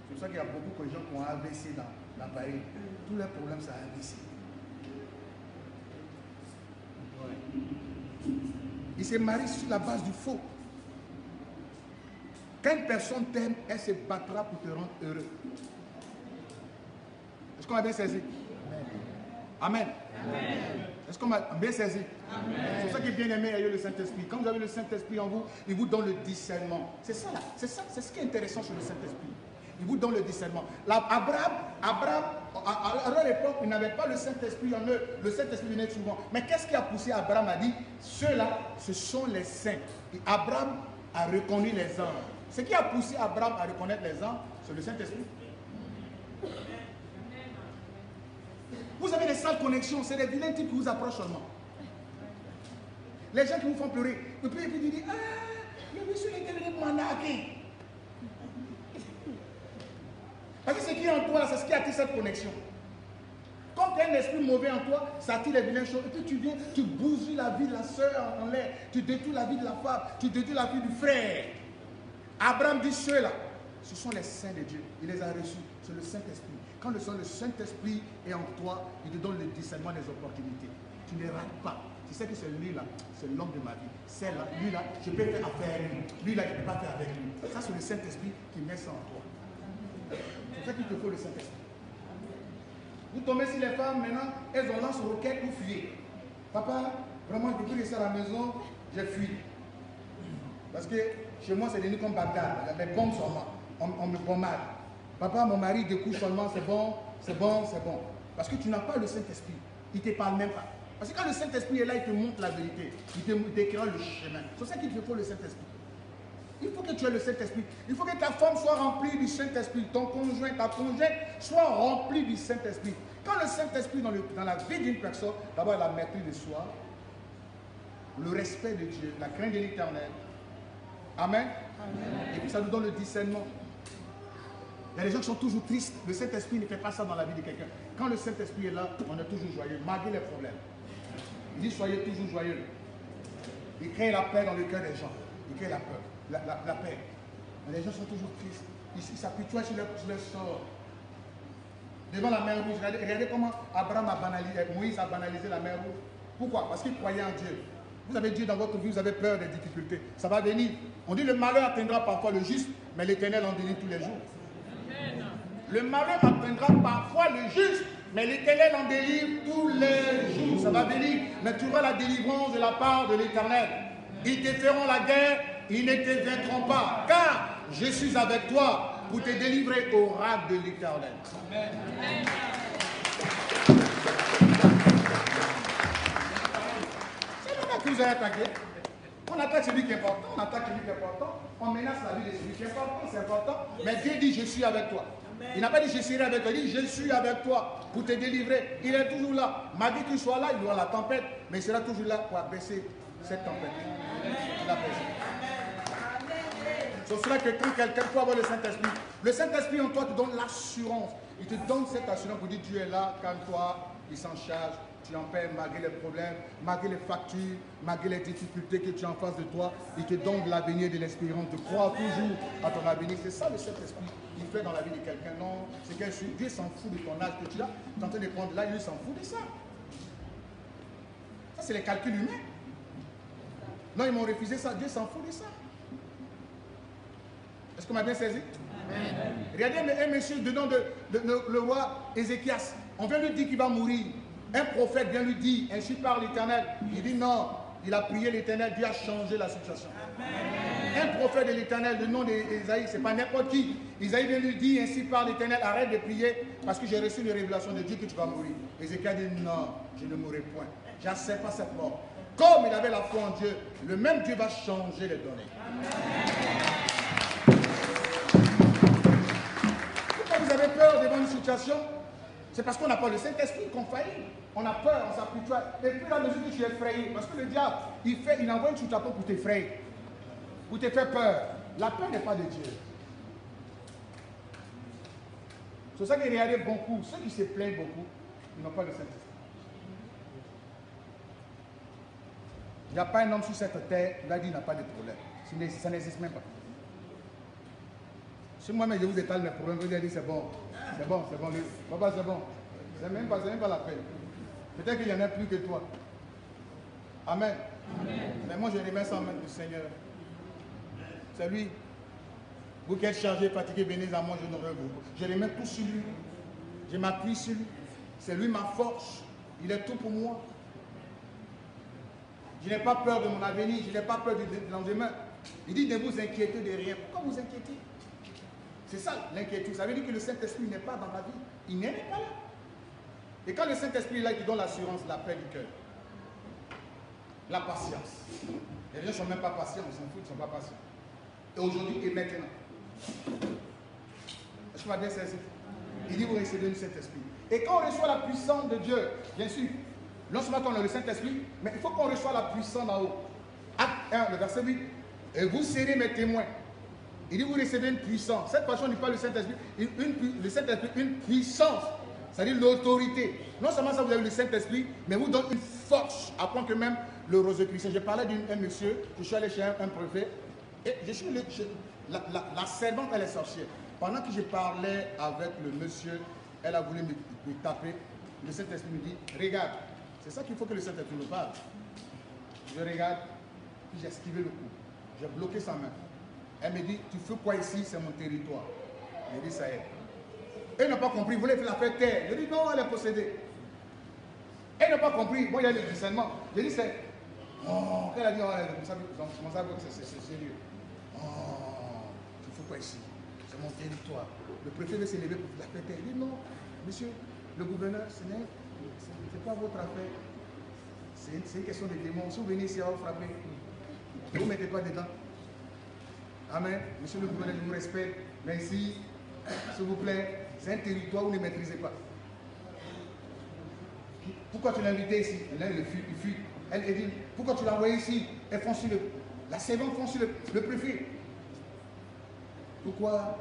C'est pour ça qu'il y a beaucoup de gens qui ont AVC dans Paris. Tous leurs problèmes, c'est AVC. Ils se marient sur la base du faux. Quand une personne t'aime, elle se battra pour te rendre heureux. Est-ce qu'on a bien saisi? Amen. Amen. Est-ce qu'on a bien saisi? C'est pour ça qu'il est bien aimé, il y a le Saint-Esprit. Quand vous avez le Saint-Esprit en vous, il vous donne le discernement. C'est ça là, c'est ce qui est intéressant sur le Saint-Esprit. Il vous donne le discernement. Abraham, à leur époque, il n'avait pas le Saint-Esprit en eux. Le Saint-Esprit venait souvent. Mais qu'est-ce qui a poussé Abraham à dire, ceux-là, ce sont les saints. Et Abraham a reconnu les anges. Ce qui a poussé Abraham à reconnaître les anges, c'est le Saint-Esprit. Vous avez des sales connexions, c'est des vilains types qui vous approchent seulement. Les gens qui vous font pleurer. Et puis ils disent, ah, le monsieur est devenu manaqué. Parce que ce qui est en toi, c'est ce qui attire cette connexion. Quand tu as un esprit mauvais en toi, ça attire les vilaines choses. Et puis tu viens, tu bousilles la vie de la soeur en l'air. Tu détruis la vie de la femme. Tu détruis la vie du frère. Abraham dit ceux-là, ce sont les saints de Dieu. Il les a reçus. C'est le Saint-Esprit. Quand le Saint-Esprit est en toi, il te donne le discernement des opportunités. Tu ne rates pas. je sais que c'est lui là, c'est l'homme de ma vie. Celle-là, lui là, je peux faire affaire avec lui. Lui là, je ne peux pas faire avec lui. Ça, c'est le Saint-Esprit qui met ça en toi. C'est ça qu'il te faut, le Saint-Esprit. Vous tombez sur les femmes, maintenant, elles ont lancé roquette pour fuir. Papa, vraiment, je peux plus rester à la maison, je fuis. Parce que chez moi, c'est devenu comme Bagdad. Il y a des bombes sur moi. On me bombade. Papa, mon mari découche seulement, c'est bon, c'est bon, c'est bon. Parce que tu n'as pas le Saint-Esprit. Il ne te parle même pas. Parce que quand le Saint-Esprit est là, il te montre la vérité. Il te décrira le chemin. C'est ça qu'il te faut, le Saint-Esprit. Il faut que tu aies le Saint-Esprit. Il faut que ta femme soit remplie du Saint-Esprit. Ton conjoint, ta conjointe soit remplie du Saint-Esprit. Quand le Saint-Esprit dans la vie d'une personne, d'abord la maîtrise de soi, le respect de Dieu, la crainte de l'Éternel. Amen. Amen. Et puis ça nous donne le discernement. Il y a des gens qui sont toujours tristes. Le Saint-Esprit ne fait pas ça dans la vie de quelqu'un. Quand le Saint-Esprit est là, on est toujours joyeux, malgré les problèmes. Il dit soyez toujours joyeux. Il crée la paix dans le cœur des gens. Il crée la peur, la paix. Mais les gens sont toujours tristes. Ils s'apitoient sur leur sort. Devant la mer rouge, regardez comment Moïse a banalisé la mer rouge. Pourquoi? Parce qu'il croyait en Dieu. Vous avez Dieu dans votre vie, vous avez peur des difficultés. Ça va venir. On dit le malheur atteindra parfois le juste, mais l'Éternel en délivre tous les jours. Le malheur atteindra parfois le juste, mais l'Éternel en délivre tous les jours. Ça va venir, mais tu auras la délivrance de la part de l'Éternel. Ils te feront la guerre, ils ne te vaincront pas, car je suis avec toi pour te délivrer au ras de l'Éternel. Amen. C'est là que vous avez attaqué. On attaque celui qui est important, on attaque celui qui est important, on menace la vie de celui qui est important, c'est important. Mais Dieu dit je suis avec toi. Il n'a pas dit je serai avec toi, il dit je suis avec toi pour te délivrer. Il est toujours là. Malgré qu'il soit là, il y aura la tempête, mais il sera toujours là pour abaisser cette tempête. Il abaisse. C'est cela que quand quelqu'un peut avoir le Saint-Esprit en toi te donne l'assurance. Il te donne cette assurance pour dire Dieu est là, calme-toi, il s'en charge. Tu en paies malgré les problèmes, malgré les factures, malgré les difficultés que tu as en face de toi. Il te donne de l'avenir, de l'espérance, de croire toujours à ton avenir. C'est ça le Saint-Esprit. Il fait dans la vie de quelqu'un. Non, c'est que Dieu s'en fout de ton âge que tu as. Tu es en train de prendre là, il s'en fout de ça. Ça, c'est les calculs humains. Non, ils m'ont refusé ça. Dieu s'en fout de ça. Est-ce qu'on m'a bien saisi? Amen. Regardez un monsieur du nom de le roi Ézéchias. On vient lui dire qu'il va mourir. Un prophète vient lui dire, ainsi parle l'Éternel. Il dit non, il a prié l'Éternel, Dieu a changé la situation. Amen. Un prophète de l'Éternel, le nom d'Ésaïe, ce n'est pas n'importe qui. Isaïe vient lui dire, ainsi parle l'Éternel, arrête de prier parce que j'ai reçu une révélation de Dieu que tu vas mourir. Ézéchias dit non, je ne mourrai point. Je n'accepte pas cette mort. Comme il avait la foi en Dieu, le même Dieu va changer les données. Amen. Pourquoi vous avez peur devant une situation? C'est parce qu'on n'a pas le Saint-Esprit qu'on faillit. On a peur, on s'appuie. Et puis la mesure que tu es effrayé, parce que le diable, il envoie une situation pour t'effrayer, pour te faire peur. La peur n'est pas de Dieu. C'est ça qu'il y a beaucoup. Ceux qui se plaignent beaucoup, ils n'ont pas le Saint-Esprit. Il n'y a pas un homme sur cette terre qui va dire qu'il n'a pas de problème. Ça n'existe même pas. Si moi-même je vous étale mes problèmes, vous allez dire c'est bon. C'est bon, c'est bon. Papa, c'est bon. C'est même pas la peine. Peut-être qu'il y en a plus que toi. Amen. Amen. Mais moi, je remets ça en main du Seigneur. C'est lui. Vous qui êtes chargés, fatigués, venez à moi, je n'aurai vous. Je remets tout sur lui. Je m'appuie sur lui. C'est lui ma force. Il est tout pour moi. Je n'ai pas peur de mon avenir. Je n'ai pas peur de lendemain. Il dit ne vous inquiétez de rien. Pourquoi vous inquiétez? C'est ça l'inquiétude. Ça veut dire que le Saint-Esprit n'est pas dans ma vie. Il n'est pas là. Et quand le Saint-Esprit est là, il te donne l'assurance, la paix du cœur. La patience. Les gens ne sont même pas patients, ils s'en foutent, ils ne sont pas patients. Et aujourd'hui et maintenant. Est-ce que vous m'avez bien saisi? Il dit vous recevez le Saint-Esprit. Et quand on reçoit la puissance de Dieu, bien sûr, non seulement on a le Saint-Esprit, mais il faut qu'on reçoive la puissance là-haut. Acte 1, le verset 8. Et vous serez mes témoins. Il dit vous recevez une puissance. Cette personne n'est pas le Saint-Esprit. Le Saint-Esprit, une puissance. C'est-à-dire l'autorité. Non seulement ça, vous avez le Saint-Esprit, mais vous donne une force. À point que même le Rosicrucian. Je parlais d'un monsieur, je suis allé chez un préfet, et je suis la servante, elle est sorcière. Pendant que je parlais avec le monsieur, elle a voulu me taper. Le Saint-Esprit me dit, regarde, C'est ça qu'il faut que le Saint-Esprit nous parle. Je regarde, puis j'ai esquivé le coup. J'ai bloqué sa main. Elle me dit, tu fais quoi ici? C'est mon territoire. Je dis, ça y est. Elle n'a pas compris, il voulait la faire taire. Je dis, non, elle est possédée. Elle n'a pas compris. Moi, il y a le discernement. Je dis, c'est... Oh, elle a dit, oh, c'est sérieux. Oh, tu fais quoi ici? C'est mon territoire. Le préfet veut s'élever pour la faire taire. Je dis, non, monsieur, le gouverneur, ce n'est pas votre affaire. C'est une question de démons. Si vous venez ici, on va vous frapper. Ne vous mettez pas dedans. Amen. Monsieur le gouverneur, je vous respecte. Mais ici, s'il vous plaît, c'est un territoire où vous ne maîtrisez pas. Pourquoi tu l'as invité ici? Là, il fuit. Elle dit, pourquoi tu l'as envoyé ici? Elle fonce sur la servante fonce sur le préfet. Pourquoi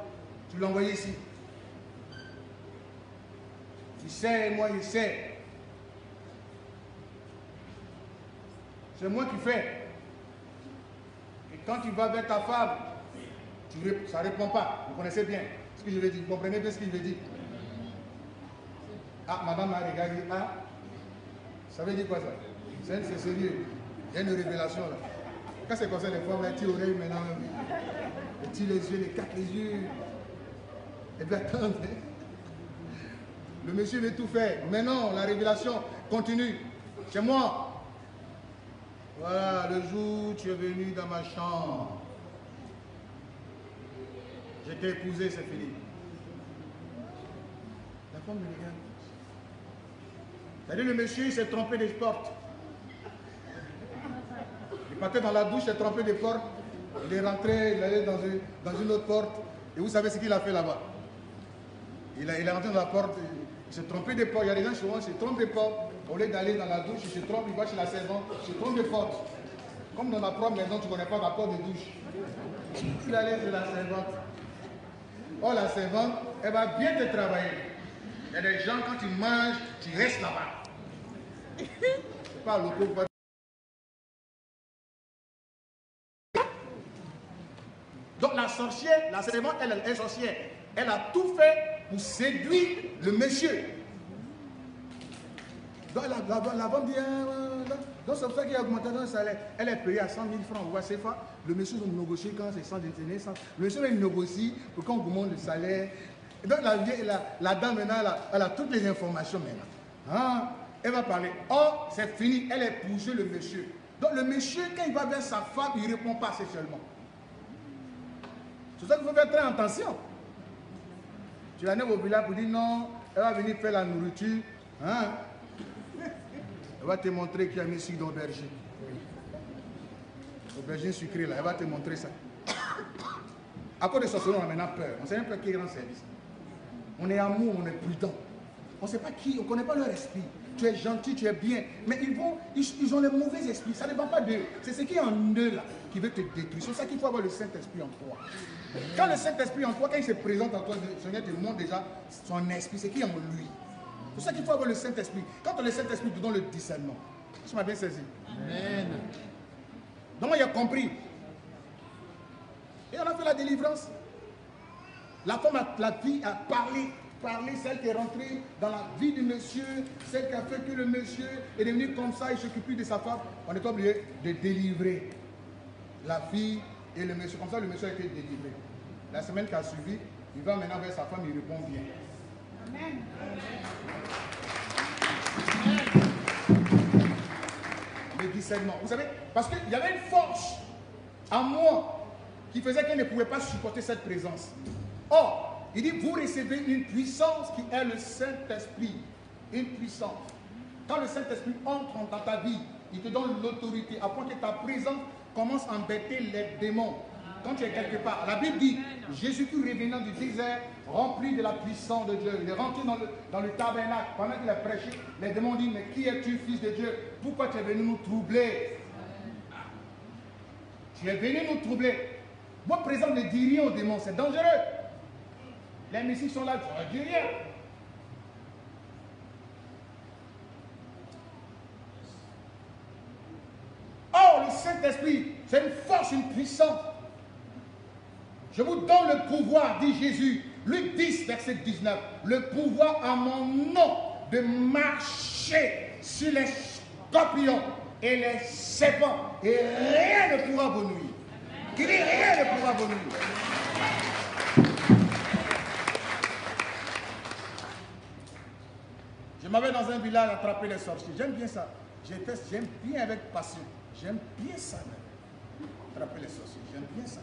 tu l'as envoyé ici? Tu sais, moi, il sait. C'est moi qui fais. Et quand tu vas vers ta femme, ça ne répond pas. Vous connaissez bien ce que je vais dire. Vous comprenez bien ce que je vais dire. Ah, madame m'a regardé. Ah, ça veut dire quoi ça? C'est sérieux. Il y a une révélation là. Quand c'est comme ça, les femmes, les petits oreilles maintenant, les petits les yeux, les quatre les yeux. Et bien attendez. Le monsieur veut tout faire. Mais non, la révélation continue. C'est moi. Voilà, le jour où tu es venu dans ma chambre, je t'ai épousé, c'est fini. La femme me regarde. C'est-à-dire le monsieur, il s'est trompé des portes. Il partait dans la douche, il s'est trompé des portes. Il est rentré, il allait dans une autre porte. Et vous savez ce qu'il a fait là-bas? Il est rentré dans la porte, il s'est trompé des portes. Il y a des gens souvent, ils se trompent des portes. Au lieu d'aller dans la douche, il se trompe, il va chez la servante, il se trompe des portes. Comme dans la propre maison, tu ne connais pas la porte de douche. Il allait chez la servante. Oh, la servante, elle va bien te travailler. Il y a des gens, quand tu manges, tu restes là-bas. C'est pas le coup. Donc la sorcière, la servante, elle est sorcière. Elle a tout fait pour séduire le monsieur. Donc la femme dit, donc c'est pour ça qu'il y a augmentation de salaire. Elle est payée à 100 000 francs. Vous voyez, c'est pas. Le monsieur va négocier quand c'est 100 000. Le monsieur va négocier pour qu'on augmente le salaire. Et donc la dame maintenant, elle a toutes les informations maintenant. Hein? Elle va parler. Oh, c'est fini. Elle est poussée le monsieur. Donc le monsieur, quand il va vers sa femme, il ne répond pas sexuellement. C'est ça qu'il faut faire très attention. Tu l'amènes au village pour dire non, elle va venir faire la nourriture. Hein? Elle va te montrer qu'il y a mis sucre d'aubergine. Aubergine sucrée là, elle va te montrer ça. À cause de sorcellerie, on a maintenant peur. On ne sait même pas qui rend service. On est amour, on est prudent. On ne sait pas qui, on ne connaît pas leur esprit. Tu es gentil, tu es bien. Mais ils ont les mauvais esprits. Ça ne dépend pas d'eux. C'est ce qui est en eux là qui veut te détruire. C'est ça qu'il faut avoir le Saint-Esprit en toi. Quand le Saint-Esprit en toi, quand il se présente en toi, le Seigneur te montre déjà son esprit, c'est qui est en lui. C'est pour ça qu'il faut avoir le Saint-Esprit. Quand on a le Saint-Esprit, tu donnes le discernement. Tu m'as bien saisi. Amen. Donc il a compris. Et on a fait la délivrance. La femme, la fille a parlé, celle qui est rentrée dans la vie du monsieur, celle qui a fait que le monsieur est devenu comme ça, il ne s'occupe plus de sa femme. On est obligé de délivrer la fille et le monsieur. Comme ça, le monsieur a été délivré. La semaine qui a suivi, il va maintenant vers sa femme, il répond bien. Amen. Le discernement. Vous savez, parce qu'il y avait une force en moi qui faisait qu'elle ne pouvait pas supporter cette présence. Or, il dit, vous recevez une puissance qui est le Saint-Esprit. Une puissance. Quand le Saint-Esprit entre dans ta vie, il te donne l'autorité, à point que ta présence commence à embêter les démons. Quand tu es quelque part, la Bible dit, Jésus-Christ revenant du désert, rempli de la puissance de Dieu. Il est rentré dans le tabernacle. Pendant qu'il a prêché, les démons disent, mais qui es-tu, fils de Dieu? Pourquoi tu es venu nous troubler? Tu es venu nous troubler. Votre présence ne dit rien aux démons, c'est dangereux. Les messies sont là, tu ne dis rien. Or, le Saint-Esprit, c'est une force, une puissance. Je vous donne le pouvoir, dit Jésus, Luc 10, verset 19, le pouvoir à mon nom de marcher sur les scorpions et les serpents, et rien ne pourra vous nuire. Qu'il dit rien ne pourra vous nuire. Je m'avais dans un village attraper les sorciers. J'aime bien ça. J'aime bien avec passion. J'aime bien ça même. Attraper les sorciers. J'aime bien ça.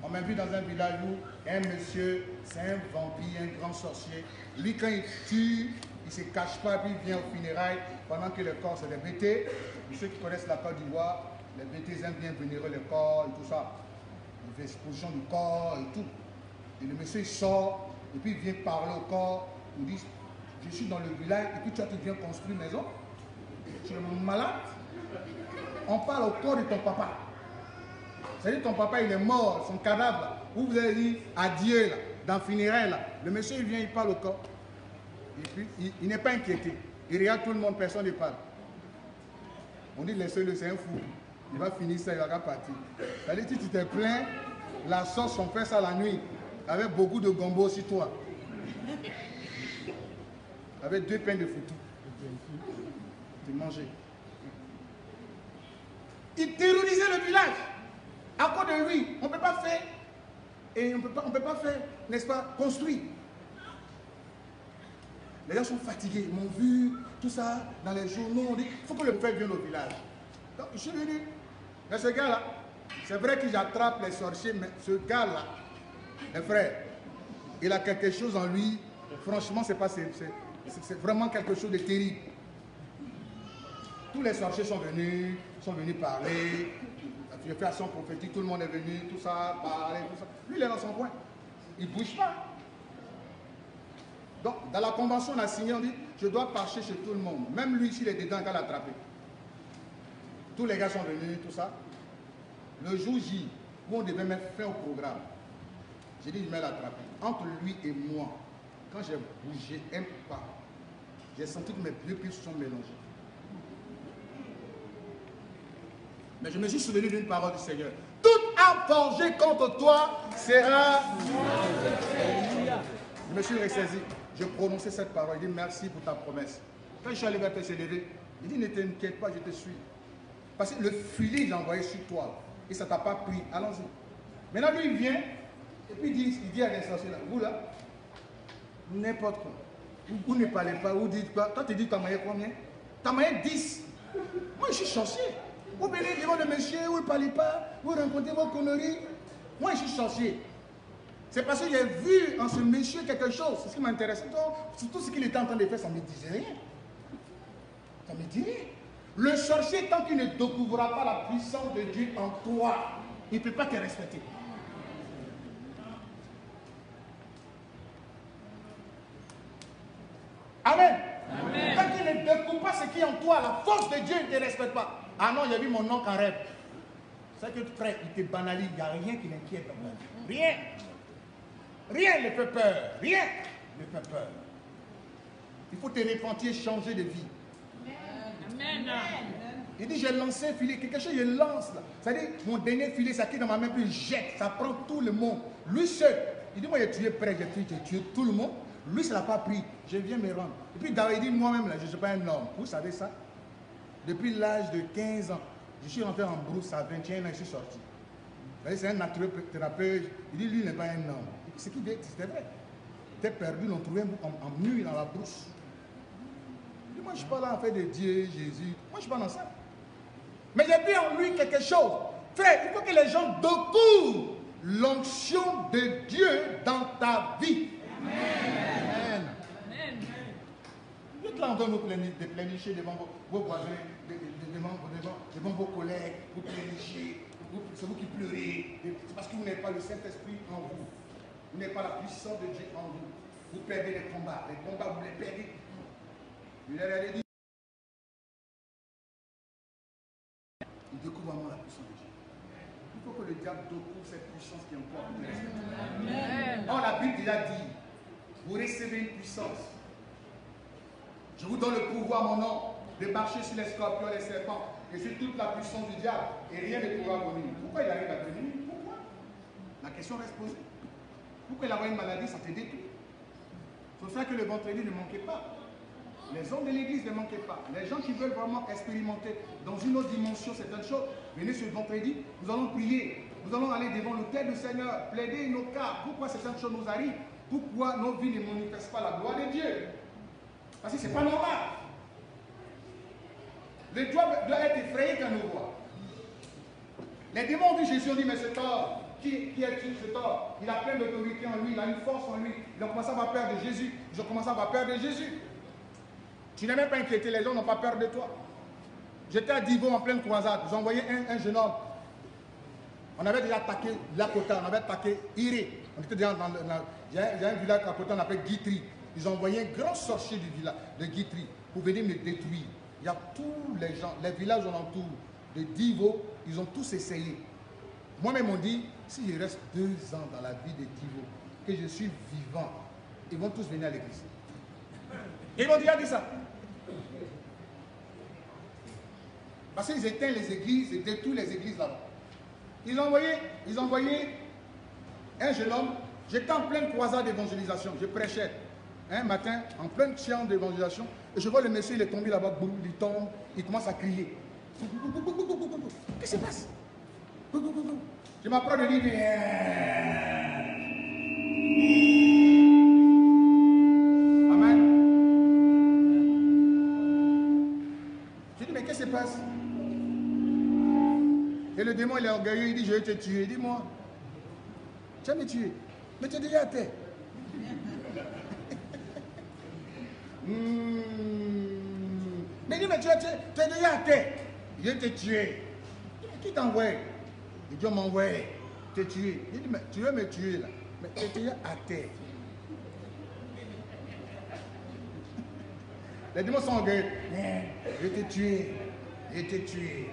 On m'a vu dans un village où un monsieur, c'est un vampire, un grand sorcier. Lui, quand il tue, il ne se cache pas, puis il vient aux funérailles pendant que le corps, c'est des bêtés. Et ceux qui connaissent la Côte d'Ivoire, les bêtés aiment bien vénérer le corps et tout ça. Il fait exposition du corps et tout. Et le monsieur, il sort, et puis il vient parler au corps. Il dit, je suis dans le village, et puis toi, tu viens construire une maison. Tu es malade. On parle au corps de ton papa. C'est-à-dire ton papa, il est mort, son cadavre, là, où vous avez dit adieu, là, dans le funéraire, là. Le monsieur, il vient, il parle au corps. Et puis, il n'est pas inquiété. Il regarde tout le monde, personne ne parle. On dit, laissez-le, c'est un fou. Il va finir ça, il va partir. C'est-à-dire, si tu te plains, la sauce, on fait ça la nuit, avec beaucoup de gombo sur toi. Avec 2 pains de foutu. Tu mangeais. Il terrorisait le village. À cause de lui, on ne peut pas faire, et on peut pas faire, n'est-ce pas, construire. Les gens sont fatigués, ils m'ont vu, tout ça, dans les journaux, on dit, il faut que le peuple vienne au village. Donc, je suis venu, mais ce gars-là, c'est vrai que j'attrape les sorciers, mais ce gars-là, mes frères, il a quelque chose en lui, franchement, c'est vraiment quelque chose de terrible. Tous les sorciers sont venus parler. Tu as fait action prophétique, tout le monde est venu, tout ça, parler, tout ça. Lui, il est dans son coin. Il ne bouge pas. Donc, dans la convention, on a signé, on dit, je dois marcher chez tout le monde. Même lui, s'il est dedans, il va l'attraper. Tous les gars sont venus, tout ça. Le jour J, où on devait mettre fin au programme, j'ai dit, je vais l'attraper. Entre lui et moi, quand j'ai bougé un pas, j'ai senti que mes deux pieds se sont mélangés. Mais je me suis souvenu d'une parole du Seigneur. Toute arme forgée contre toi sera... Je me suis ressaisi. Je prononçais cette parole. Il dit merci pour ta promesse. Quand je suis allé vers se lever, il dit ne t'inquiète pas, je te suis. Parce que le filet, il l'a envoyé sur toi. Et ça ne t'a pas pris. Allons-y. Maintenant, lui, il vient. Et puis il dit à les sorciers là, vous là, n'importe quoi. Vous ne parlez pas, vous dites quoi. Toi, tu dis, tu as maillé combien? Tu as maillé 10. Moi, je suis sorcier. Vous venez devant le monsieur, vous ne parlez pas, vous rencontrez vos conneries. Moi, je suis sorcier. C'est parce que j'ai vu en ce monsieur quelque chose. C'est ce qui m'intéressait. Tout ce qu'il était en train de faire, ça ne me disait rien. Ça ne me dit rien. Le sorcier, tant qu'il ne découvrira pas la puissance de Dieu en toi, il ne peut pas te respecter. Amen. Amen. Quand il ne découvre pas ce qui est en toi, la force de Dieu, il ne te respecte pas. Ah non, j'ai vu mon oncle en rêve. C'est que frère, il te banalise, il n'y a rien qui l'inquiète. Rien. Rien ne fait peur. Rien ne fait peur. Il faut te repentir, changer de vie. Amen. Il dit, j'ai lancé un filet, quelque chose, je lance là. C'est-à-dire, mon dernier filet, ça quitte dans ma main, puis je jette, ça prend tout le monde. Lui seul, il dit, moi j'ai tué près, j'ai tué tout le monde. Lui, ça ne l'a pas pris. Je viens me rendre. Et puis David dit, moi-même, là, je ne suis pas un homme. Vous savez ça? Depuis l'âge de 15 ans, je suis rentré en brousse, à 21 ans, je suis sorti. C'est un naturothérapeute. Il dit, lui, il n'est pas un homme. Ce qui dit, c'était vrai. Tu es perdu, on trouvait en nuit dans la brousse. Il dit, moi, je ne suis pas là en fait de Dieu, Jésus. Moi, je ne suis pas dans ça. Mais j'ai vu en lui quelque chose. Frère, il faut que les gens découvrent l'onction de Dieu dans ta vie. Amen. Amen. Vous êtes là en train de plénicher devant vos voisins, devant vos collègues, vous plénichez, c'est vous qui pleurez. C'est parce que vous n'avez pas le Saint-Esprit en vous. Vous n'avez pas la puissance de Dieu en vous. Vous perdez les combats. Les combats, vous les perdez. Il a dit, il découvre vraiment la puissance de Dieu. Il faut que le diable découvre cette puissance qui est encore en vous. Or, la Bible déjà dit, vous recevez une puissance. Je vous donne le pouvoir, mon nom, de marcher sur les scorpions et les serpents, et sur toute la puissance du diable, et rien ne pourra vous nuire. Pourquoi il arrive à venir? Pourquoi? La question reste posée. Pourquoi il a une maladie, ça te détruit? Il faut faire que le vendredi ne manquait pas. Les hommes de l'église ne manquez pas. Les gens qui veulent vraiment expérimenter dans une autre dimension certaines choses, venez ce vendredi, nous allons prier. Nous allons aller devant l'autel du Seigneur, plaider nos cas. Pourquoi certaines choses nous arrivent? Pourquoi nos vies ne manifestent pas la gloire de Dieu? Parce que ce n'est pas normal. Le diable doit être effrayé quand nous voit. Les démons ont vu Jésus, ont dit, mais cet homme, qui est-il cet homme? Il a plein d'autorité en lui, il a une force en lui. Ils ont commencé à avoir peur de Jésus. Ils ont commencé à avoir peur de Jésus. Tu n'es même pas inquiété, les gens n'ont pas peur de toi. J'étais à Divo en pleine croisade. J'ai envoyé un jeune homme. On avait déjà attaqué Lakota, on avait attaqué Iré. On était déjà il y a un village à côté, on appelle Guitry. Ils ont envoyé un grand sorcier du village de Guitry pour venir me détruire. Il y a tous les gens, les villages alentours de Divo, ils ont tous essayé. Moi-même, on dit, si je reste 2 ans dans la vie de Divo, que je suis vivant, ils vont tous venir à l'église. Ils m'ont déjà dit ça. Parce qu'ils éteignent les églises, ils détruisent les églises là-bas. Ils ont envoyé un jeune homme. J'étais en pleine croisade d'évangélisation. Je prêchais un matin, en pleine séance d'évangélisation. Et je vois le monsieur, il est tombé là-bas, il tombe, il commence à crier. Qu'est-ce qui se passe? Je m'apprends de dire, Amen. Je dis, mais qu'est-ce qui se passe? Et le démon, il est orgueilleux, il dit, je vais te tuer. Dis-moi, tu vas me tuer. Mais tu es déjà à terre. Mais dis, mais tu es déjà à terre. Je vais te tuer. Qui t'a envoyé? Et Dieu m'a envoyé te tuer. Il dit, mais tu veux me tuer là. Mais tu es déjà à terre. Les démons sont orgueilleux. Je vais te tuer. Je vais te tuer.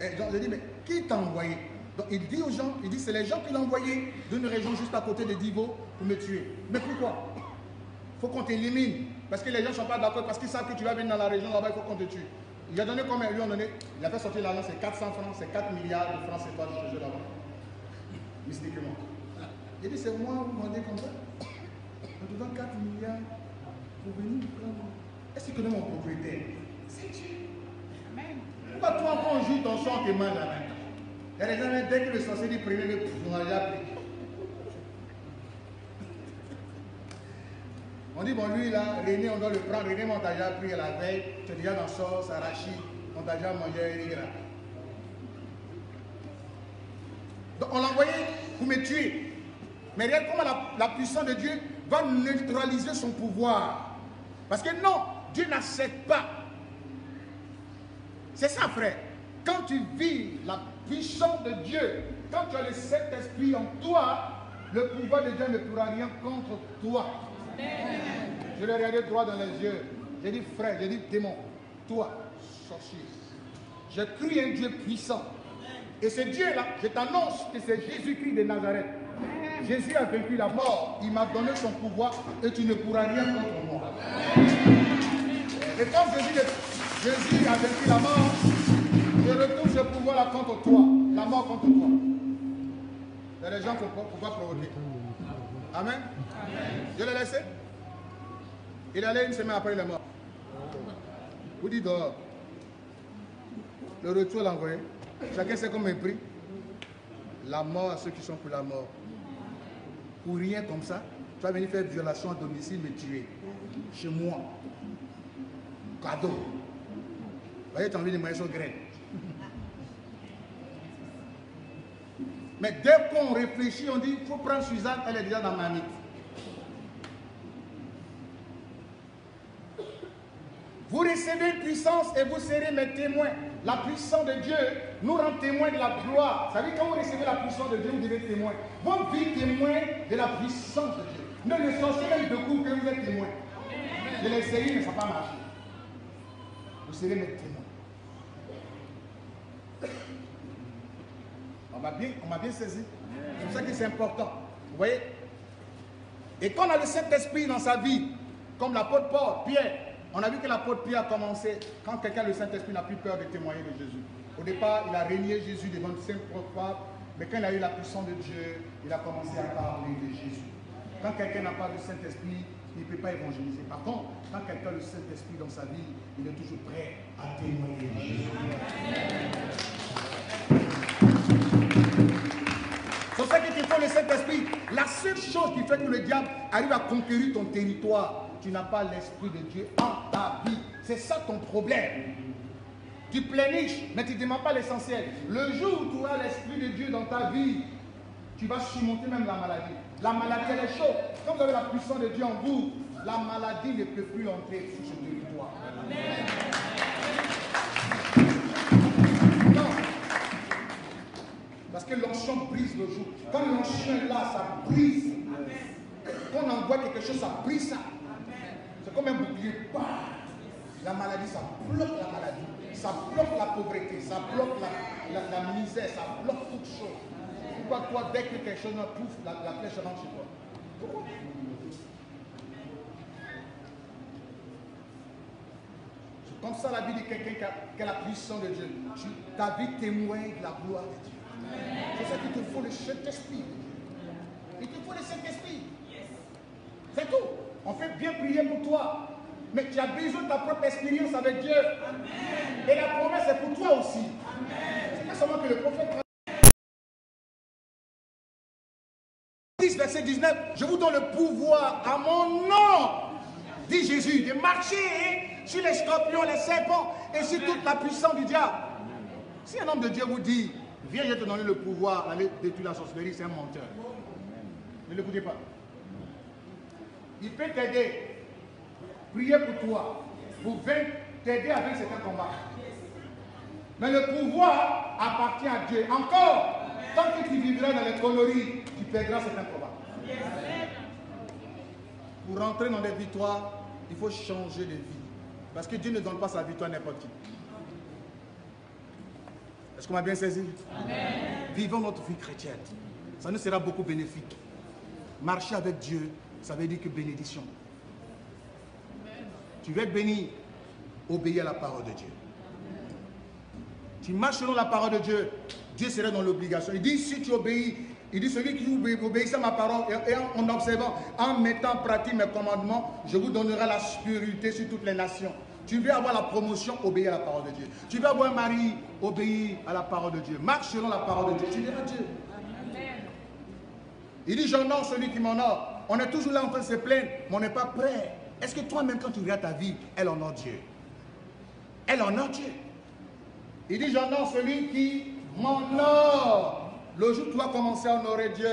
Et donc, je dis, mais qui t'a envoyé? Donc, il dit aux gens, il dit, c'est les gens qui l'ont envoyé d'une région juste à côté de Divo pour me tuer. Mais pourquoi? Il faut qu'on t'élimine. Parce que les gens ne sont pas d'accord, parce qu'ils savent que tu vas venir dans la région là-bas, il faut qu'on te tue. Il a donné combien? Lui, on donné, il a fait sortir l'argent, c'est 400 francs, c'est 4 milliards de francs, c'est pas du jeu là-bas. Mystiquement. Il dit, c'est moi, vous demandez comme ça. On te donne 4 milliards pour venir prendre. Est-ce que tu connais mon propriétaire? C'est Dieu. Amen. Pourquoi toi encore on joue ton son tes mains là maintenant? Il y a des gens, dès que le sorcier dit prenez le on a déjà pris. On dit, bon lui là, René, on doit le prendre. René, on t'a déjà pris à la veille, tu es déjà dans sauce, arachide, on t'a déjà mangé un riz là. Donc on l'a envoyé pour me tuer. Mais regarde comment la puissance de Dieu va neutraliser son pouvoir. Parce que non, Dieu n'accepte pas. C'est ça, frère. Quand tu vis la puissance de Dieu, quand tu as le Saint-Esprit en toi, le pouvoir de Dieu ne pourra rien contre toi. Je l'ai regardé droit dans les yeux. J'ai dit, frère, j'ai dit, démon, toi, sorcier, j'ai cru un Dieu puissant. Et ce Dieu-là, je t'annonce que c'est Jésus-Christ de Nazareth. Jésus a vaincu la mort. Il m'a donné son pouvoir et tu ne pourras rien contre moi. Et quand Jésus a vaincu la mort, je retourne ce pouvoir-là contre toi. La mort contre toi. Il y a des gens qu'il ne faut pas provoquer. Amen. Je l'ai laissé. Il allait une semaine après, il est mort. Vous dites dehors. Le retour l'a envoyé. Chacun sait comment il prie. La mort à ceux qui sont pour la mort. Pour rien comme ça, tu vas venir faire violation à domicile, me tuer. Chez moi. Cadeau. Vous voyez, tu as envie de manger sur graine. Mais dès qu'on réfléchit, on dit, il faut prendre Suzanne, elle est déjà dans ma mythe. Vous recevez puissance et vous serez mes témoins. La puissance de Dieu nous rend témoins de la gloire. Ça veut dire quand vous recevez la puissance de Dieu, vous devez témoin. Votre vie témoin de la puissance de Dieu. Ne le sorcier même de coup que vous êtes témoin. Je l'ai essayé, mais ça n'a pas marché. Vous serez mes témoins. On m'a bien saisi. C'est pour ça que c'est important. Vous voyez? Et quand on a le Saint-Esprit dans sa vie, comme l'apôtre Paul, Pierre, on a vu que l'apôtre Pierre a commencé, quand quelqu'un, le Saint-Esprit, n'a plus peur de témoigner de Jésus. Au départ, il a régné Jésus devant le Saint-Prophète, mais quand il a eu la puissance de Dieu, il a commencé à parler de Jésus. Quand quelqu'un n'a pas le Saint-Esprit, il ne peut pas évangéliser. Par contre, quand quelqu'un a le Saint-Esprit dans sa vie, il est toujours prêt à témoigner de Jésus. C'est ça qu'il te faut le Saint-Esprit. La seule chose qui fait que le diable arrive à conquérir ton territoire, tu n'as pas l'Esprit de Dieu en ta vie. C'est ça ton problème. Tu pléniches, mais tu ne demandes pas l'essentiel. Le jour où tu as l'Esprit de Dieu dans ta vie, tu vas surmonter même la maladie. La maladie, elle est chaude. Quand vous avez la puissance de Dieu en vous, la maladie ne peut plus entrer sur ce territoire. Non. Parce que l'onction brise le jour. Quand l'onction est là, ça brise. Quand on envoie quelque chose, ça brise ça. C'est comme un bouclier. La maladie, ça bloque la maladie. Ça bloque la pauvreté. Ça bloque la misère. Ça bloque toute chose. Pourquoi toi, dès que quelque chose ne pouffe, la flèche rentre chez toi? Pourquoi? C'est comme ça la vie de quelqu'un qui a la puissance de Dieu. Ta vie témoigne de la gloire de Dieu. C'est ça qu'il te faut, le Saint-Esprit. Il te faut le Saint-Esprit. C'est tout. On fait bien prier pour toi. Mais tu as besoin de ta propre expérience avec Dieu. Et la promesse est pour toi aussi. C'est pas seulement que le prophète. Verset 19, je vous donne le pouvoir à mon nom, dit Jésus, de marcher sur les scorpions, les serpents et sur toute la puissance du diable. Si un homme de Dieu vous dit, viens, je vais te donner le pouvoir d'aller détruire la sorcellerie, c'est un menteur. Ne l'écoutez pas. Il peut t'aider, prier pour toi, pour t'aider à vaincre certains combats. Mais le pouvoir appartient à Dieu. Encore, tant que tu vivras dans les conneries, tu perdras certains combats. Pour rentrer dans les victoires, il faut changer de vie. Parce que Dieu ne donne pas sa victoire à n'importe qui. Est-ce qu'on m'a bien saisi? Amen. Vivons notre vie chrétienne. Ça nous sera beaucoup bénéfique. Marcher avec Dieu, ça veut dire que bénédiction. Amen. Tu veux être béni, obéis à la parole de Dieu. Tu marches selon la parole de Dieu, Dieu sera dans l'obligation. Il dit, si tu obéis, il dit, celui qui obéit à ma parole et en observant, en mettant en pratique mes commandements, je vous donnerai la spiritualité sur toutes les nations. Tu veux avoir la promotion, obéis à la parole de Dieu. Tu veux avoir un mari, obéis à la parole de Dieu. Marche selon la parole de Dieu, tu verras Dieu. Amen. Il dit, j'honore celui qui m'honore. On est toujours là en train de se plaindre, mais on n'est pas prêt. Est-ce que toi-même, quand tu regardes ta vie, elle honore Dieu? Elle honore Dieu. Il dit, j'honore celui qui m'honore. Le jour où tu vas commencer à honorer Dieu,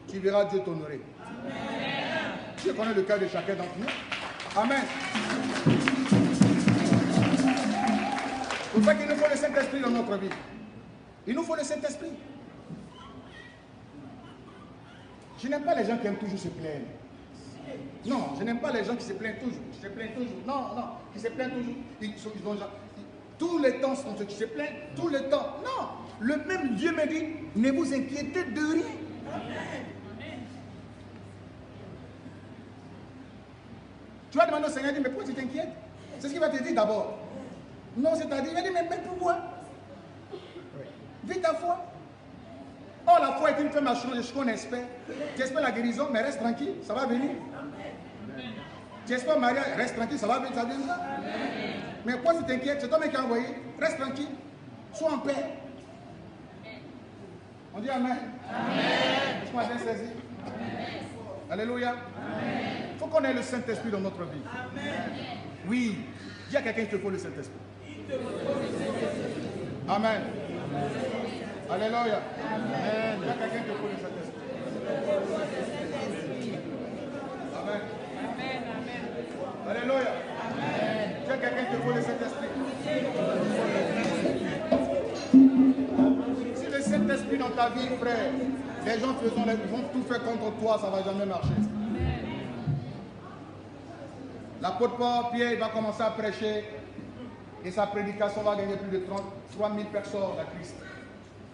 tu verras Dieu t'honorer. Dieu connaît le cœur de chacun d'entre nous. Amen. C'est pour ça qu'il nous faut le Saint-Esprit dans notre vie. Il nous faut le Saint-Esprit. Je n'aime pas les gens qui aiment toujours se plaindre. Non, je n'aime pas les gens qui se plaignent toujours. Qui se plaignent toujours. Non, non, qui se plaignent toujours. Tous les temps sont ceux qui se plaignent. Tout le temps. Non. Le même Dieu me dit, ne vous inquiétez de rien. Amen. Tu vas demander au Seigneur, mais pourquoi tu t'inquiètes? C'est ce qu'il va te dire d'abord. Non, c'est-à-dire, il va dire, mais pourquoi? Vis ta foi. Oh, la foi est une femme à changer, ce qu'on espère. Tu espères la guérison, mais reste tranquille, ça va venir. Tu espères mariage, reste tranquille, ça va venir, ça viendra. Mais pourquoi tu t'inquiètes? C'est toi-même qui as envoyé. Reste tranquille, sois en paix. On dit Amen. Amen. Est-ce qu'on a bien saisi? Amen. Alléluia. Il faut qu'on ait le Saint-Esprit dans notre vie. Amen. Oui. Dis à quelqu'un qu'il te faut le Saint-Esprit. Amen. Alléluia. Amen. Dis à quelqu'un qu'il te faut le Saint-Esprit. Amen. Amen. Alléluia. Amen. Dis à quelqu'un qu'il te faut le Saint-Esprit. Saint-Esprit dans ta vie, frère, les gens vont tout faire contre toi, ça ne va jamais marcher. L'apôtre Pierre, il va commencer à prêcher et sa prédication va gagner plus de 33 000 personnes à Christ.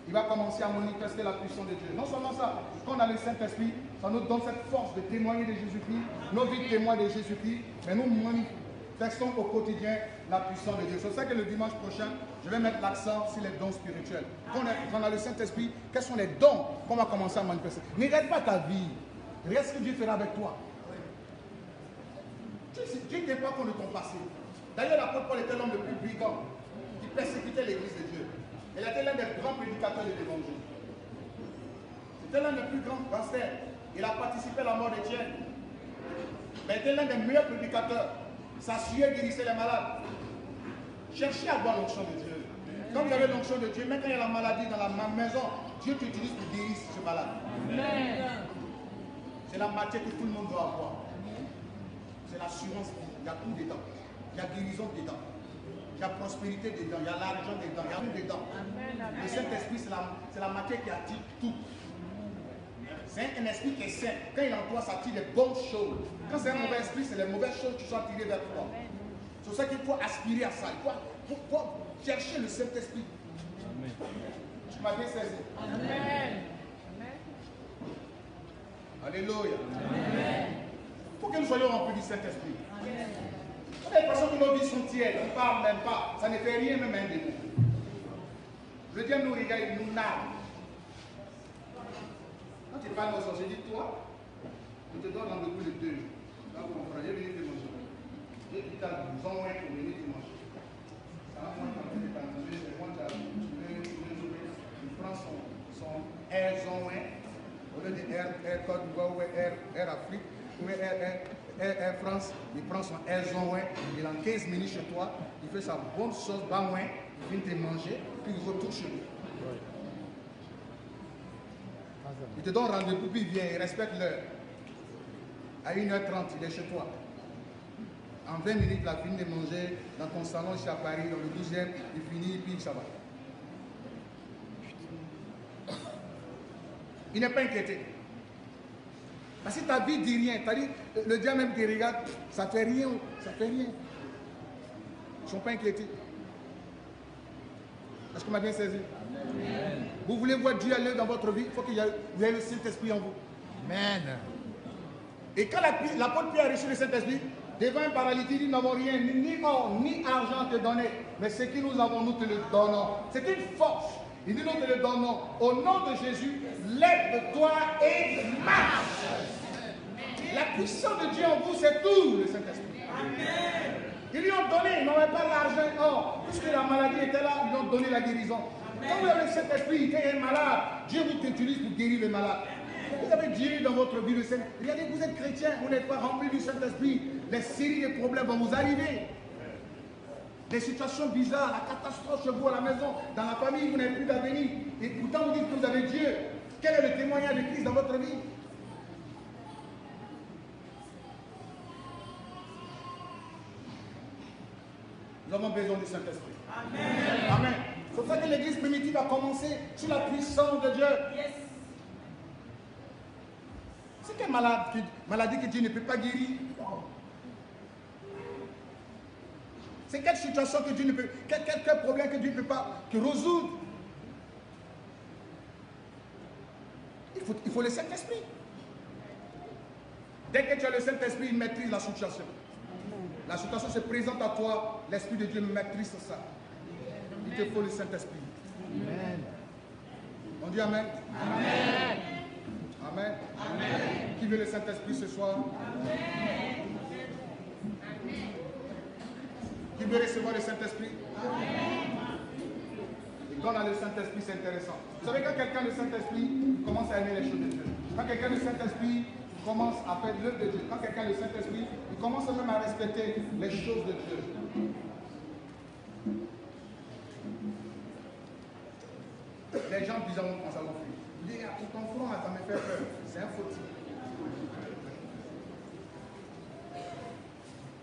Il va commencer à manifester la puissance de Dieu. Non seulement ça, quand on a le Saint-Esprit, ça nous donne cette force de témoigner de Jésus-Christ. Nos vies témoignent de Jésus-Christ, mais nous manifestons au quotidien la puissance de Dieu. C'est pour ça que le dimanche prochain, je vais mettre l'accent sur les dons spirituels. Quand on a le Saint-Esprit, quels sont les dons qu'on va commencer à manifester? Ne regarde pas ta vie. Regarde ce que Dieu fera avec toi. Dieu ne tient pas compte de ton passé. D'ailleurs, l'apôtre Paul était l'homme le plus brigand qui persécutait l'église de Dieu. Il était l'un des grands prédicateurs de l'évangile. C'était l'un des plus grands gangsters. Il a participé à la mort d'Étienne. Mais il était l'un des meilleurs prédicateurs. Sa sueur guérissait les malades. Cherchez à avoir l'onction de Dieu. Quand vous avez l'onction de Dieu, même quand il y a la maladie dans la maison, Dieu t'utilise pour guérir ce malade. C'est la matière que tout le monde doit avoir. C'est l'assurance. Il y a tout dedans. Il y a guérison dedans. Il y a prospérité dedans. Il y a l'argent dedans. Il y a tout dedans. Le Saint-Esprit, c'est la matière qui attire tout. C'est un esprit qui est saint. Quand il est en toi, ça attire des bonnes choses. Quand c'est un mauvais esprit, c'est les mauvaises choses qui sont attirées vers toi. C'est pour ça qu'il faut aspirer à ça. Il faut chercher le Saint-Esprit. Tu m'as bien saisi. Amen. Alléluia. Il faut que nous soyons remplis du Saint-Esprit. Il y a des personnes que nos vies sont tièdes, on ne parle même pas. Ça ne fait rien même un de nous. Le diable nous regarde, il nous nargue. Quand tu parles aux sorciers, je dis toi, je te donne rendez-vous le 2. Là, vous comprenez, venez te manger. J'ai dit à vous en moins pour venir te manger. Ça va moi quand tu es en train de c'est moi il prend son air zonouin, au lieu de Air Côte d'Ivoire ou Air Afrique, ou Air France, il prend son air zonouin, il est en 15 minutes chez toi, il fait sa bonne sauce bamouin, il vient te manger, puis il retourne chez lui. Il te donne rendez-vous, puis il vient, il respecte l'heure. À 1h30, il est chez toi. En 20 minutes, il a fini de manger dans ton salon ici à Paris, dans le 12e, il finit, puis ça va. Il n'est pas inquiété. Parce que ta vie ne dit rien. Le diable même qui regarde, ça ne fait rien. Ça fait rien. Ils ne sont pas inquiétés. Est-ce qu'on m'a bien saisi? Amen. Vous voulez voir Dieu aller dans votre vie, il faut qu'il y ait le Saint-Esprit en vous. Amen. Et quand l'apôtre Pierre a reçu le Saint-Esprit, devant un paralytique, nous n'avons rien, ni or, ni argent à te donner. Mais ce que nous avons, nous te le donnons. C'est une force. Il dit, nous te le donnons. Au nom de Jésus, lève-toi et marche. La puissance de Dieu en vous, c'est tout, le Saint-Esprit. Amen. Ils lui ont donné, ils n'avaient pas l'argent. Or, puisque la maladie était là, ils lui ont donné la guérison. Amen. Quand vous avez le Saint-Esprit, quand il est malade, Dieu vous utilise pour guérir les malades. Vous avez Dieu dans votre vie, le Saint. Regardez, vous êtes chrétien, vous n'êtes pas rempli du Saint-Esprit. Les séries de problèmes vont vous arriver. Des situations bizarres, la catastrophe chez vous à la maison, dans la famille, vous n'avez plus d'avenir. Et pourtant, vous dites que vous avez Dieu. Quel est le témoignage de Christ dans votre vie? Nous avons besoin du Saint-Esprit. Amen. Amen. C'est pour ça que l'église primitive a commencé sur la puissance de Dieu. Yes. C'est quelle maladie que Dieu ne peut pas guérir? C'est quelle situation que Dieu ne peut, quel problème que Dieu ne peut pas résoudre? Il faut le Saint-Esprit. Dès que tu as le Saint-Esprit, il maîtrise la situation. La situation se présente à toi, l'Esprit de Dieu maîtrise ça. Il te faut le Saint-Esprit. Amen. On dit Amen. Amen. Amen. Amen. Qui veut le Saint-Esprit ce soir? Amen. Qui veut recevoir le Saint-Esprit? Et quand on a le Saint-Esprit, c'est intéressant. Vous savez, quand quelqu'un le Saint-Esprit commence à aimer les choses de Dieu. Quand quelqu'un le Saint-Esprit commence à faire l'œuvre de Dieu. Quand quelqu'un le Saint-Esprit, il commence même à respecter les choses de Dieu. Les gens bizarrement pensent à l'enfant. Ils disent, ton front, ça me fait peur. C'est un fautif.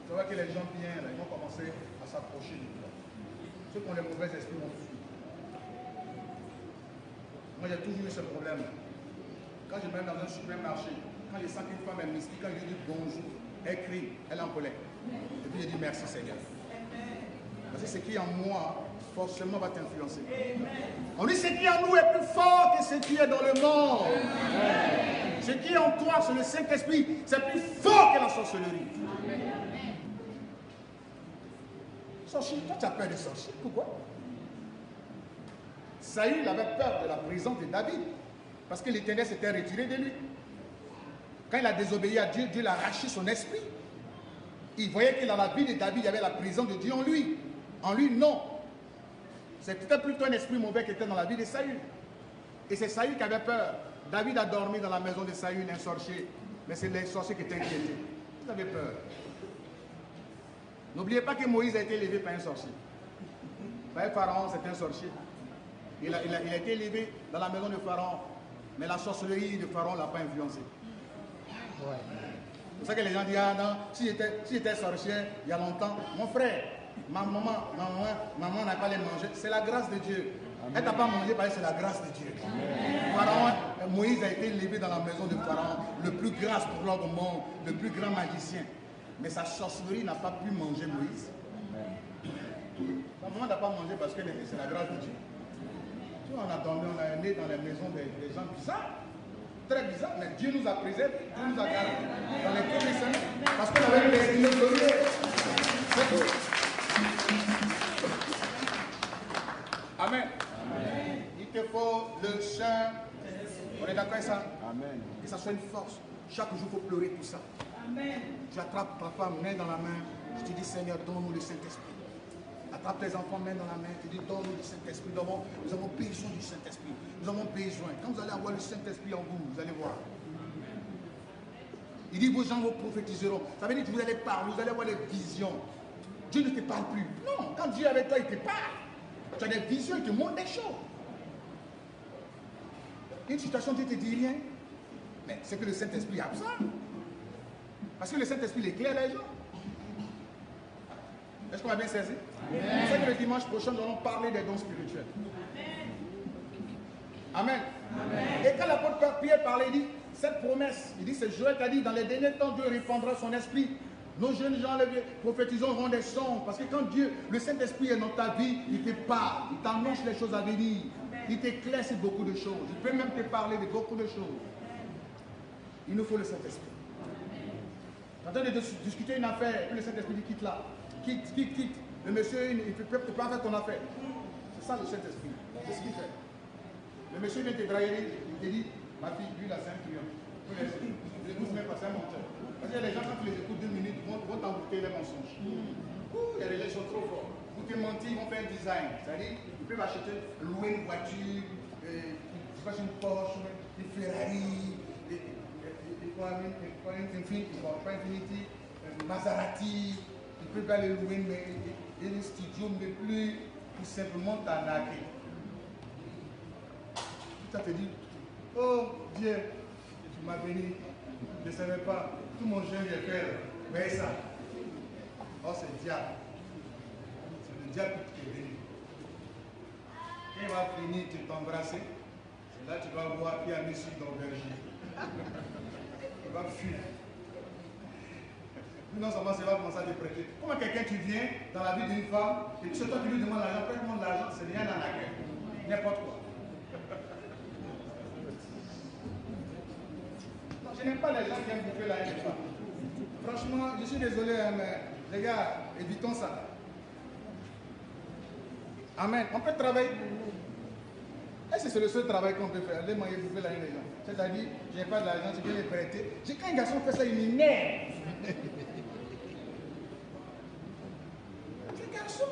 Tu vois que les gens bien, là, ils vont commencer à s'approcher de toi. Ceux qui ont les mauvais esprits vont fuir. Moi, j'ai toujours eu ce problème. Quand je me mets dans un supermarché, quand je sens qu'une femme est mystique, quand je lui dis bonjour, elle crie, elle est en colère. Et puis je dis merci Seigneur. Parce que ce qui est en moi, forcément va t'influencer. On dit ce qui est en nous est plus fort que ce qui est dans le monde. Ce qui est en toi, c'est le Saint-Esprit, c'est plus fort que la sorcellerie. Sorcier, toi tu as peur des sorciers, pourquoi? Saül avait peur de la présence de David, parce que l'Éternel s'était retiré de lui. Quand il a désobéi à Dieu, Dieu l'a arraché son esprit. Il voyait que dans la vie de David, il y avait la présence de Dieu en lui. En lui, non. C'était plutôt un esprit mauvais qui était dans la vie de Saül. Et c'est Saül qui avait peur. David a dormi dans la maison de Saül, un sorcier. Mais c'est les sorciers qui étaient inquiétés. Ils avaient peur. N'oubliez pas que Moïse a été élevé par un sorcier. Par Pharaon, c'est un sorcier. Il a été élevé dans la maison de Pharaon. Mais la sorcellerie de Pharaon ne l'a pas influencé. Ouais. C'est pour ça que les gens disent, ah non, si j'étais sorcier il y a longtemps, mon frère, ma maman n'a pas les manger. C'est la grâce de Dieu. Amen. Elle n'a pas mangé parce que c'est la grâce de Dieu. Pharaon, Moïse a été élevé dans la maison de Pharaon, le plus grand astrologue au monde, le plus grand magicien. Mais sa sorcellerie n'a pas pu manger Moïse. Sa maman n'a pas mangé parce que c'est la grâce de Dieu. On a dormi, on a né dans les maisons des gens bizarres. Très bizarre, mais Dieu nous a préservés, Dieu nous a gardés dans les premiers semaines, parce qu'on avait une destinée glorieuse. C'est tout. Amen. Amen. Il te faut le chant. On est d'accord avec ça? Amen. Que ça soit une force. Chaque jour, il faut pleurer tout ça. Amen. Tu attrapes ta femme, main dans la main. Je te dis, Seigneur, donne-nous le Saint-Esprit. Attrape tes enfants, main dans la main. Tu dis, donne-nous le Saint-Esprit. Nous avons besoin du Saint-Esprit. Nous avons besoin. Quand vous allez avoir le Saint-Esprit en vous, vous allez voir. Il dit, vos gens vous prophétiseront. Ça veut dire que vous allez parler, vous allez avoir des visions. Dieu ne te parle plus. Non, quand Dieu est avec toi, il te parle. Tu as des visions, il te montre des choses. Une situation, Dieu ne te dit rien. Mais c'est que le Saint-Esprit est absent. Parce que le Saint-Esprit éclaire les gens. Est-ce qu'on a bien saisi? C'est ça que le dimanche prochain, nous allons parler des dons spirituels. Amen. Amen. Et quand l'apôtre Pierre parlait, il dit, cette promesse, il dit, c'est Joël qui a dit, dans les derniers temps, Dieu répandra son esprit. Nos jeunes gens, les prophétisons, auront des sons. Parce que quand Dieu, le Saint-Esprit est dans ta vie, il te parle, il t'annonce les choses à venir. Il t'éclaire sur beaucoup de choses. Il peut même te parler de beaucoup de choses. Il nous faut le Saint-Esprit. Tu es en train de discuter une affaire, puis le Saint-Esprit dit quitte là. Quitte. Le monsieur, il ne peut pas faire ton affaire. C'est ça le Saint-Esprit. C'est ce qu'il fait. Le monsieur vient te draguer, il te dit, ma fille, lui là, c'est un client. Je ne vous mets pas, c'est un menteur. Parce que les gens, quand tu les écoutes 2 minutes, vont t'embouter les mensonges. Les gens sont trop forts. Pour te mentir, ils vont faire un design. C'est-à-dire, ils peuvent acheter, louer une voiture, une Porsche, une Ferrari, Infinity, Maserati. Ils peuvent aller louer un studio, mais plus pour simplement t'arnaquer. Ça te dit, oh Dieu, tu m'as béni, je ne savais pas, tout mon jeune j'ai fait, voyez ça. Oh, c'est le diable. C'est le diable qui t'est béni. Quand il va finir de t'embrasser, c'est là que tu vas voir qu'il y a un monsieur dans le berger. Il va fuir. Non seulement ça va commencer à te prêter. Comment quelqu'un tu viens dans la vie d'une femme, et puis c'est toi qui lui demandes l'argent, prête-moi de l'argent, c'est rien dans la gueule. N'importe quoi. Je n'aime pas les gens qui aiment bouffer la haine des femmes. Franchement, je suis désolé, mais les gars, évitons ça. Amen. On peut travailler. Est-ce que c'est le seul travail qu'on peut faire? Les moyens de bouffer la haine des gens. C'est-à-dire, je n'ai pas de l'argent, je viens les prêter. Quand un garçon fait ça, il m'énerve. C'est garçon.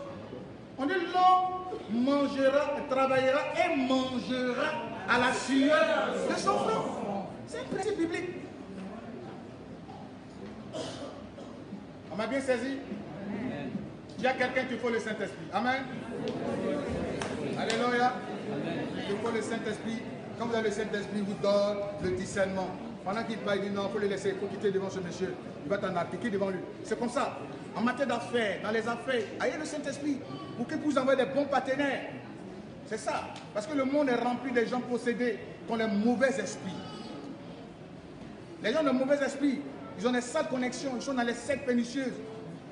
On dit l'homme mangera, travaillera et mangera à la sueur de son front. C'est un principe biblique. On m'a bien saisi? Il y a quelqu'un qui faut le Saint-Esprit. Amen. Alléluia. Il faut le Saint-Esprit. Quand vous avez le Saint-Esprit, vous donne le discernement. Pendant qu'il parle, il dit non, il faut le laisser, il faut quitter devant ce monsieur. Il va t'en appliquer devant lui. C'est comme ça. En matière d'affaires, dans les affaires, ayez le Saint-Esprit pour que vous envoyez des bons partenaires. C'est ça. Parce que le monde est rempli de gens possédés qui ont les mauvais esprits. Les gens de mauvais esprits, ils ont des sales connexions, ils sont dans les sectes pernicieuses,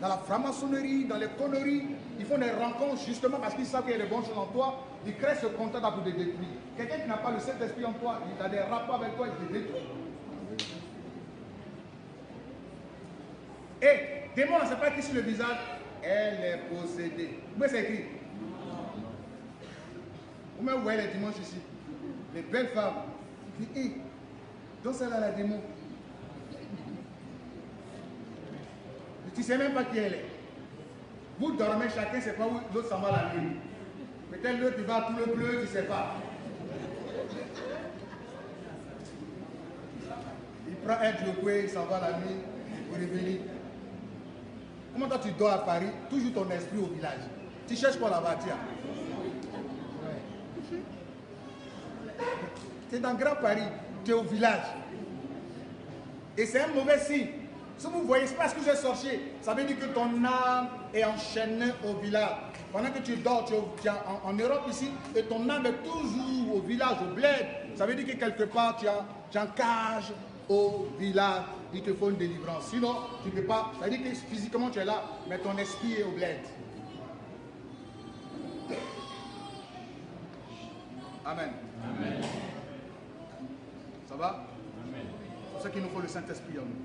dans la franc-maçonnerie, dans les conneries. Ils font des rencontres justement parce qu'ils savent qu'il y a des bonnes choses en toi. Ils créent ce contact pour te détruire. Quelqu'un qui n'a pas le Saint-Esprit en toi, il a des rapports avec toi, il te détruit. Et démon, c'est pas écrit sur le visage, elle est possédée. Où est-ce écrit? Vous me voyez les dimanches ici, les belles femmes, qui disent, hé, donc celle-là la démon. Je Tu ne sais même pas qui elle est. Vous dormez, chacun ne sait pas où l'autre s'en va la nuit. Peut-être l'autre il va tout le bleu, tu ne sais pas. Il prend un jouet, il s'en va la nuit, pour revenir. Comment toi tu dors à Paris, toujours ton esprit au village? Tu cherches quoi là-bas, tiens? Tu es dans Grand Paris, tu es au village. Et c'est un mauvais signe. Si vous voyez, c'est parce que vous êtes sorcier. Ça veut dire que ton âme est enchaînée au village. Pendant que tu dors, tu es en Europe ici, et ton âme est toujours au village, au bled. Ça veut dire que quelque part, tu es en cage au village. Il te faut une délivrance. Sinon, tu ne peux pas. Ça veut dire que physiquement, tu es là, mais ton esprit est au bled. Amen. Amen. Ça va? C'est pour ça qu'il nous faut le Saint-Esprit en nous.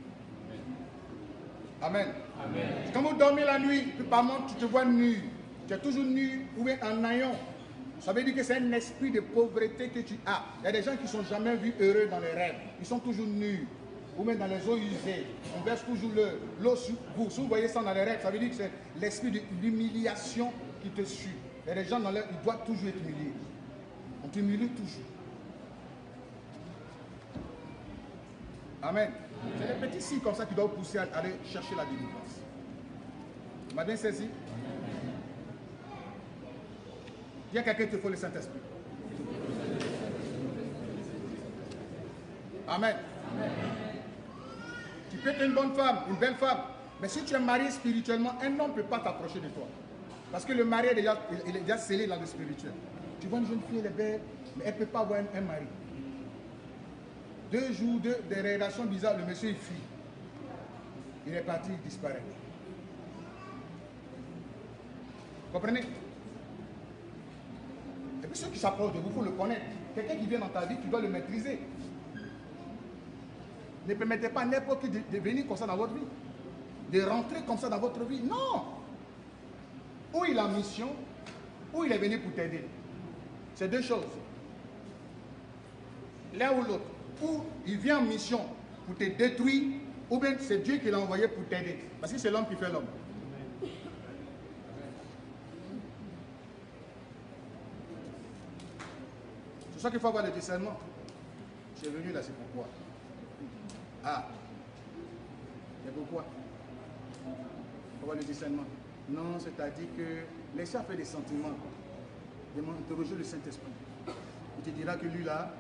Amen. Amen. Quand vous dormez la nuit, par moment, tu te vois nu. Tu es toujours nu ou bien en naillon. Ça veut dire que c'est un esprit de pauvreté que tu as. Il y a des gens qui ne sont jamais vus heureux dans les rêves. Ils sont toujours nus. Ou même dans les eaux usées. On verse toujours l'eau sur vous. Si vous voyez ça dans les rêves, ça veut dire que c'est l'esprit de l'humiliation qui te suit. Il y a des gens dans leur, ils doivent toujours être humiliés. On t'humilie toujours. Amen. C'est les petits signes comme ça qui doivent pousser à aller chercher la délivrance. Tu m'as bien saisi? Il y a quelqu'un qui te faut le Saint-Esprit. Amen. Amen. Tu peux être une bonne femme, une belle femme, mais si tu es marié spirituellement, un homme ne peut pas t'approcher de toi. Parce que le mari est déjà scellé dans le spirituel. Tu vois une jeune fille, elle est belle, mais elle ne peut pas avoir un mari. 2 jours, des relations bizarres, le monsieur il fuit. Il est parti, il disparaît. Comprenez? Et puis ceux qui s'approchent de vous, il faut le connaître. Quelqu'un qui vient dans ta vie, tu dois le maîtriser. Ne permettez pas à n'importe qui de venir comme ça dans votre vie. De rentrer comme ça dans votre vie. Non! Ou il a mission, ou il est venu pour t'aider. C'est 2 choses. L'un ou l'autre. Ou il vient en mission pour te détruire, ou bien c'est Dieu qui l'a envoyé pour t'aider. Parce que c'est l'homme qui fait l'homme. C'est ça qu'il faut avoir le discernement. Je suis venu là, c'est pourquoi. Ah, c'est pourquoi. Il faut avoir le discernement. Non, c'est-à-dire que laissez faire des sentiments. Interrogez le Saint-Esprit. Il te dira que lui là,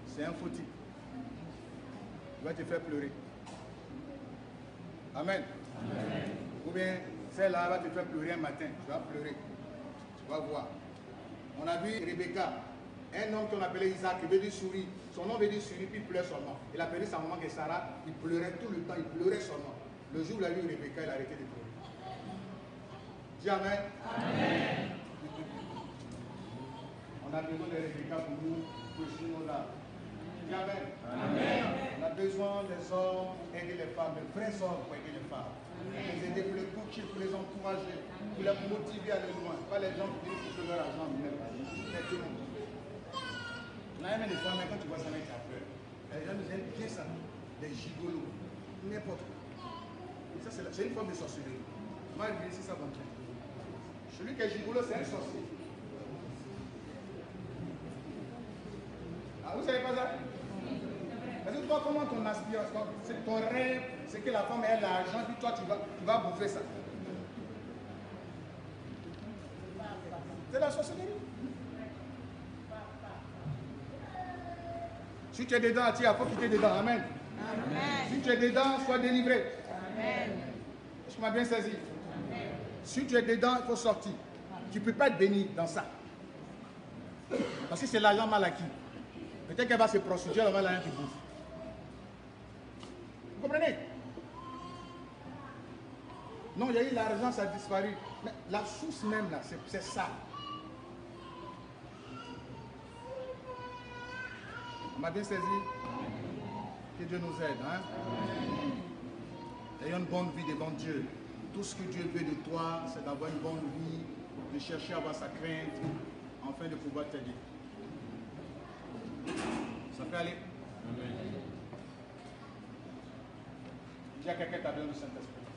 c'est un faux type. Il va te faire pleurer. Amen. Amen. Ou bien, celle-là va te faire pleurer un matin. Tu vas pleurer. Tu vas voir. On a vu Rebecca, un homme qu'on appelait Isaac, il veut dire souris. Son nom veut dire souris, puis il pleure seulement. Il a appelé sa maman qui est Sarah, il pleurait tout le temps, il pleurait seulement. Le jour où il a vu Rebecca, il a arrêté de pleurer. Dis Amen. Amen. On a besoin de Rebecca pour nous, pour nous là. Dis Amen. Amen. On a besoin des hommes pour aider les femmes, de vrais hommes pour aider les femmes. Pour les aider, pour les coacher, pour les encourager, pour les motiver à aller loin. Pas les gens qui disent que leur argent, mais tout le monde. On a même des femmes, quand tu vois ça, tu as peur. Les gens nous aiment bien ça. Des gigolos. N'importe quoi. Ça, c'est une forme de sorcellerie. Moi, je dis ça dans le temps. Celui qui est gigolo, c'est un sorcier. Ah, vous savez pas ça? Parce que toi, comment ton aspiration, c'est ton rêve, c'est que la femme ait l'argent, puis toi, tu vas bouffer ça. C'est la sorcellerie. Si tu es dedans, il faut que tu es dedans. Amen. Amen. Si tu es dedans, sois délivré. Amen. Est-ce que tu m'as bien saisi? Amen. Si tu es dedans, il faut sortir. Tu ne peux pas être béni dans ça. Parce que c'est l'argent mal acquis. Peut-être qu'elle va se prostituer, elle va l'argent qui bouffe. Vous comprenez? Non, il y a eu l'argent, ça a disparu. Mais la source même, là, c'est ça. On m'a bien saisi? Que Dieu nous aide. Hein? Ayons une bonne vie devant Dieu. Tout ce que Dieu veut de toi, c'est d'avoir une bonne vie, de chercher à avoir sa crainte, afin de pouvoir t'aider. Ça peut aller? Amen. Il y a quelqu'un qui a besoin du Saint-Esprit.